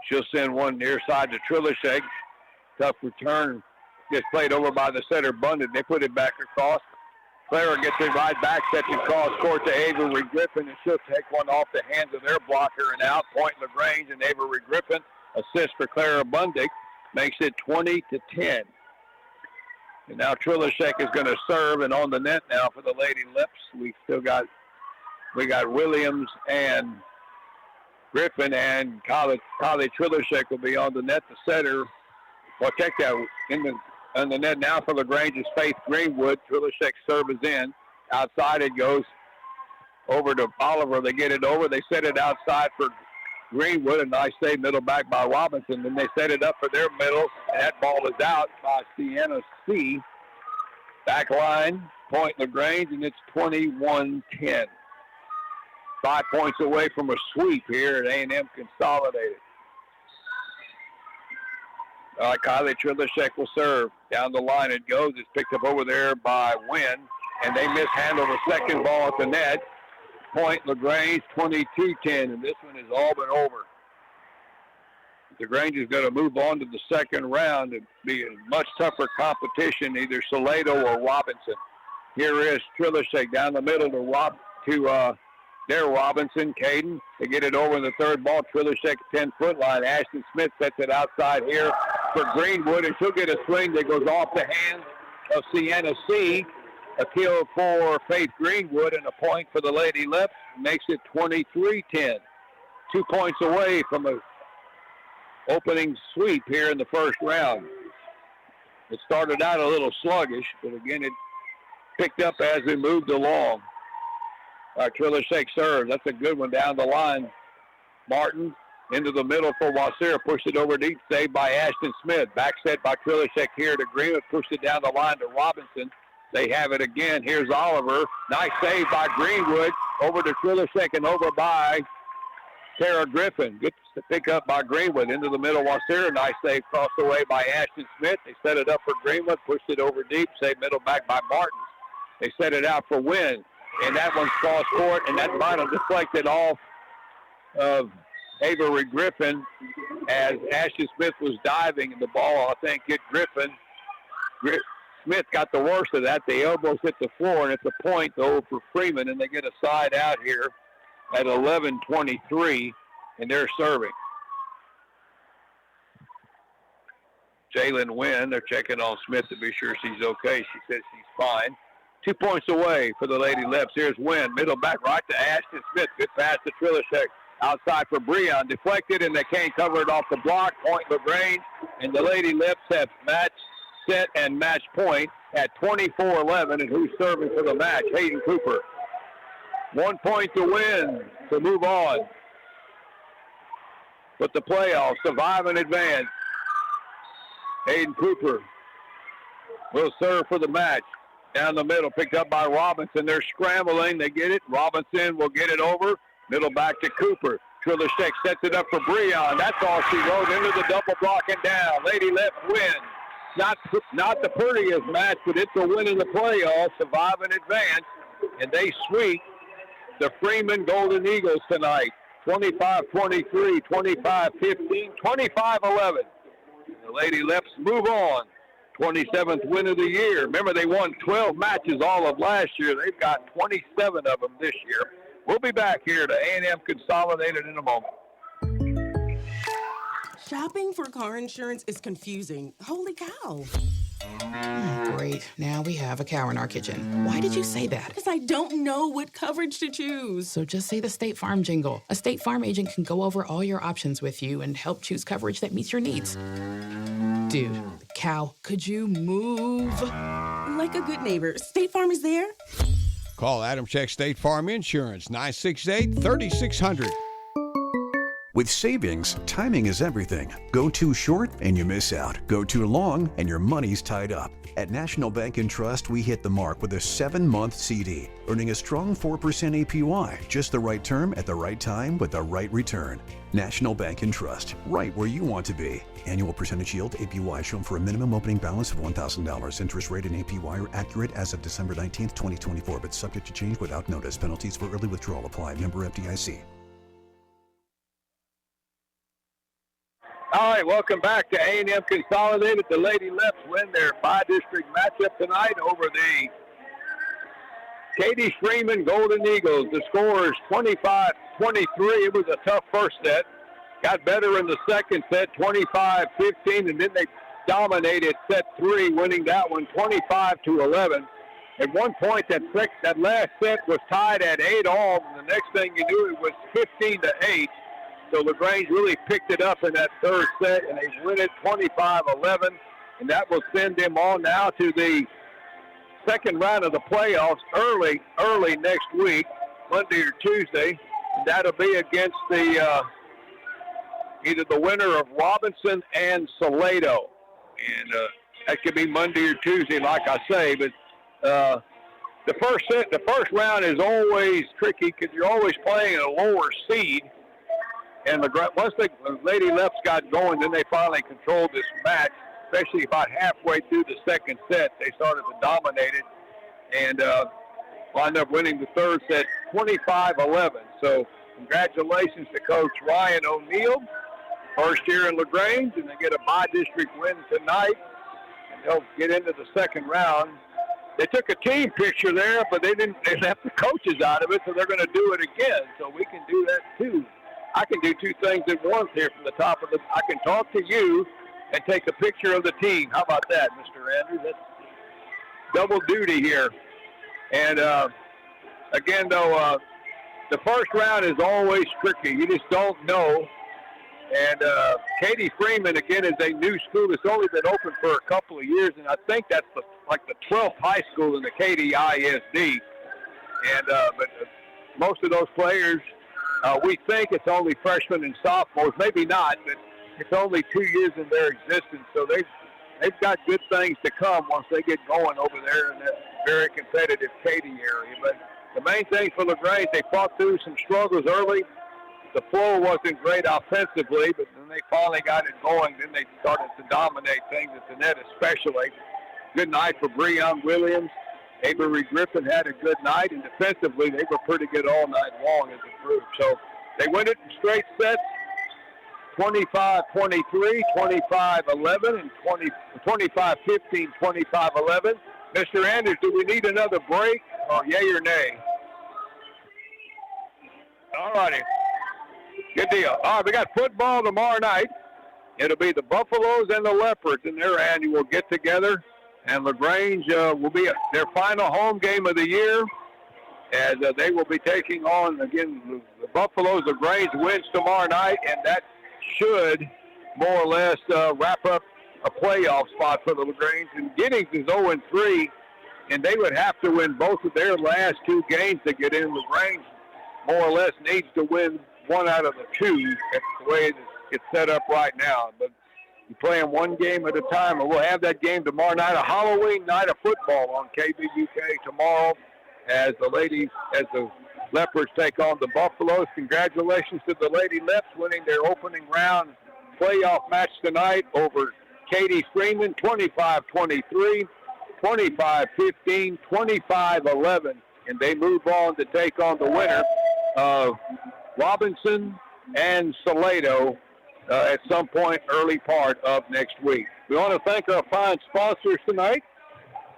She'll send one near side to Trilishek. Tough return. Gets played over by the setter, Bundy. They put it back across. Clara gets it right back, sets it cross court to Avery Griffin, and she'll take one off the hands of their blocker and out. Point LaGrange, and Avery Griffin assist for Clara Bundick, makes it 20-10. And now Trilishek is going to serve, and on the net now for the Lady Leps. We got Williams and Griffin, and Kylie Trilishek will be on the net. The setter, well, check that on the net now for LaGrange is Faith Greenwood. Trilishek's serve is in. Outside it goes over to Oliver. They get it over. They set it outside for Greenwood. A nice save, middle back by Robinson. Then they set it up for their middle, and that ball is out by Sienna C. Back line, point LaGrange, and it's 21-10. 5 points away from a sweep here at A&M Consolidated. All right, Kylie Trilishek will serve. Down the line it goes. It's picked up over there by Wynn, and they mishandle the second ball at the net. Point LaGrange, 22-10, and this one is all but over. LaGrange is going to move on to the second round and be a much tougher competition, either Salado or Robinson. Here is Trilishek down the middle to Dare Robinson, Caden. They get it over in the third ball. Trilishek 10-foot line. Ashton Smith sets it outside here for Greenwood, and she'll get a swing that goes off the hands of Sienna C. A kill for Faith Greenwood and a point for the Lady Leps. Makes it 23-10. 2 points away from a opening sweep here in the first round. It started out a little sluggish, but again, it picked up as we moved along. Trilishek serves. That's a good one down the line. Martin into the middle for Wasira. Pushed it over deep. Saved by Ashton Smith. Back set by Trilishek here to Greenwood. Pushed it down the line to Robinson. They have it again. Here's Oliver. Nice save by Greenwood. Over to Trilishek and over by Tara Griffin. Good pick up by Greenwood. Into the middle, Wasira. Nice save crossed away by Ashton Smith. They set it up for Greenwood. Pushed it over deep. Save middle back by Martin. They set it out for Wynn. And that one's cross court, and that might have deflected off of Avery Griffin as Ashton Smith was diving, and the ball, I think, hit Griffin. Smith got the worst of that. The elbows hit the floor, and it's a point, though, for Freeman, and they get a side out here at 11:23, and they're serving. Jalen Wynn, they're checking on Smith to be sure she's okay. She says she's fine. 2 points away for the Lady Leps. Here's Wynn, middle back right to Ashton Smith. Good pass to Trilishek. Outside for Breon. Deflected, and they can't cover it off the block. Point LaGrange, and the Lady Leps have match set and match point at 24-11. And who's serving for the match? Hayden Cooper. 1 point to win to move on. But the playoffs, survive and advance. Hayden Cooper will serve for the match. Down the middle, picked up by Robinson. They're scrambling. They get it. Robinson will get it over. Middle back to Cooper. Trillersteck sets it up for Breon. That's all she wrote into the double block and down. Lady Leps win. Not the prettiest match, but it's a win in the playoffs. Survive and advance. And they sweep the Freeman Golden Eagles tonight. 25-23, 25-15, 25-11. The Lady Leps move on. 27th win of the year. Remember, they won 12 matches all of last year. They've got 27 of them this year. We'll be back here to A&M Consolidated in a moment. Shopping for car insurance is confusing. Holy cow. Great. Now we have a cow in our kitchen. Why did you say that? Because I don't know what coverage to choose. So just say the State Farm jingle. A State Farm agent can go over all your options with you and help choose coverage that meets your needs. Dude, cow, could you move? Like a good neighbor, State Farm is there. Call Adam Check State Farm Insurance, 968-3600. With savings, timing is everything. Go too short and you miss out. Go too long and your money's tied up. At National Bank and Trust, we hit the mark with a 7-month CD, earning a strong 4% APY. Just the right term at the right time with the right return. National Bank and Trust, right where you want to be. Annual percentage yield APY shown for a minimum opening balance of $1,000. Interest rate and APY are accurate as of December 19th, 2024, but subject to change without notice. Penalties for early withdrawal apply. Member FDIC. All right, welcome back to A&M Consolidated. The Lady Leps win their bi-district matchup tonight over the Katy Freeman Golden Eagles. The score is 25-23. It was a tough first set. Got better in the second set, 25-15, and then they dominated set 3, winning that one 25-11. At one point, that last set was tied at 8-all, and the next thing you knew, it was 15-8. So LaGrange really picked it up in that third set, and they win it 25-11, and that will send them on now to the second round of the playoffs early next week, Monday or Tuesday. And that'll be against the either the winner of Robinson and Salado, and that could be Monday or Tuesday, like I say. But the first round is always tricky because you're always playing a lower seed. And once the Lady Leps got going, then they finally controlled this match, especially about halfway through the second set. They started to dominate it and wound up winning the third set 25-11. So congratulations to Coach Ryan O'Neill, first year in LaGrange, and they get a bi-district win tonight, and they'll get into the second round. They took a team picture there, but they left the coaches out of it, so they're going to do it again. So we can do that too. I can do two things at once here from the top of I can talk to you and take a picture of the team. How about that, Mr. Andrews? That's double duty here. And again, though, the first round is always tricky. You just don't know. And Katy Freeman, again, is a new school that's only been open for a couple of years, and I think that's like the 12th high school in the Katy ISD. And but most of those players, we think it's only freshmen and sophomores. Maybe not, but it's only 2 years in their existence. So they've got good things to come once they get going over there in that very competitive Katy area. But the main thing for LaGrange, they fought through some struggles early. The flow wasn't great offensively, but then they finally got it going. Then they started to dominate things at the net especially. Good night for Breon Williams. Avery Griffin had a good night, and defensively they were pretty good all night long as a group. So they win it in straight sets, 25-23, 25-11, and 25-15, 25-11. Mr. Andrews, do we need another break, or yay or nay? All righty. Good deal. All right, we got football tomorrow night. It'll be the Buffaloes and the Leopards in their annual get-together. And LaGrange will be their final home game of the year, as they will be taking on, again, the Buffaloes. LaGrange wins tomorrow night, and that should more or less wrap up a playoff spot for the LaGrange. And Giddings is 0-3, and they would have to win both of their last two games to get in. LaGrange more or less needs to win one out of the two. That's the way it set up right now. But you're playing one game at a time, and we'll have that game tomorrow night, a Halloween night of football on KVUK tomorrow as the Leopards take on the Buffaloes. Congratulations to the Lady Leps winning their opening round playoff match tonight over Katy Freeman, 25-23, 25-15, 25-11, and they move on to take on the winner of Robinson and Salado at some point early part of next week. We want to thank our fine sponsors tonight.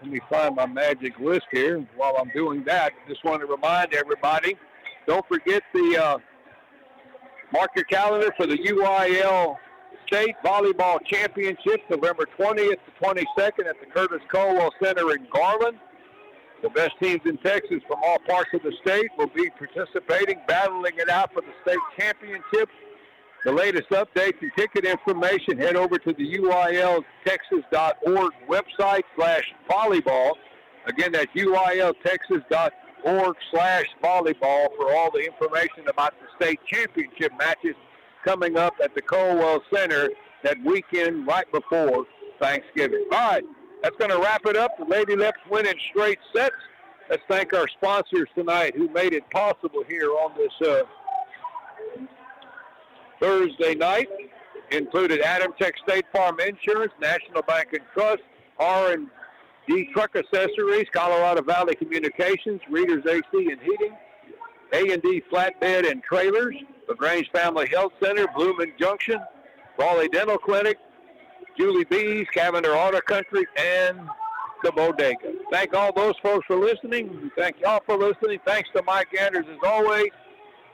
Let me find my magic list here. While I'm doing that, just want to remind everybody, don't forget the mark your calendar for the UIL State Volleyball Championship, November 20th to 22nd at the Curtis Colwell Center in Garland. The best teams in Texas from all parts of the state will be participating, battling it out for the state championship. The latest updates and ticket information, head over to the UILtexas.org website /volleyball. Again, that's UILtexas.org/volleyball for all the information about the state championship matches coming up at the Colwell Center that weekend right before Thanksgiving. All right, that's going to wrap it up. The Lady Leps win in straight sets. Let's thank our sponsors tonight who made it possible here on this Thursday night. Included Adam Tech State Farm Insurance, National Bank and Trust, R&D Truck Accessories, Colorado Valley Communications, Readers AC and Heating, A&D Flatbed and Trailers, LaGrange Family Health Center, Bloomin' Junction, Raleigh Dental Clinic, Julie B's, Cavender Auto Country, and the Bodega. Thank all those folks for listening. Thank y'all for listening. Thanks to Mike Anders as always.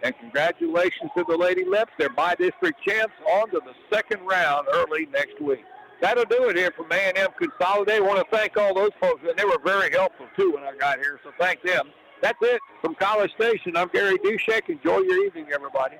And congratulations to the Lady Leps. They're by-district champs on to the second round early next week. That'll do it here from A&M Consolidated. I want to thank all those folks, and they were very helpful, too, when I got here, so thank them. That's it from College Station. I'm Gary Dushek. Enjoy your evening, everybody.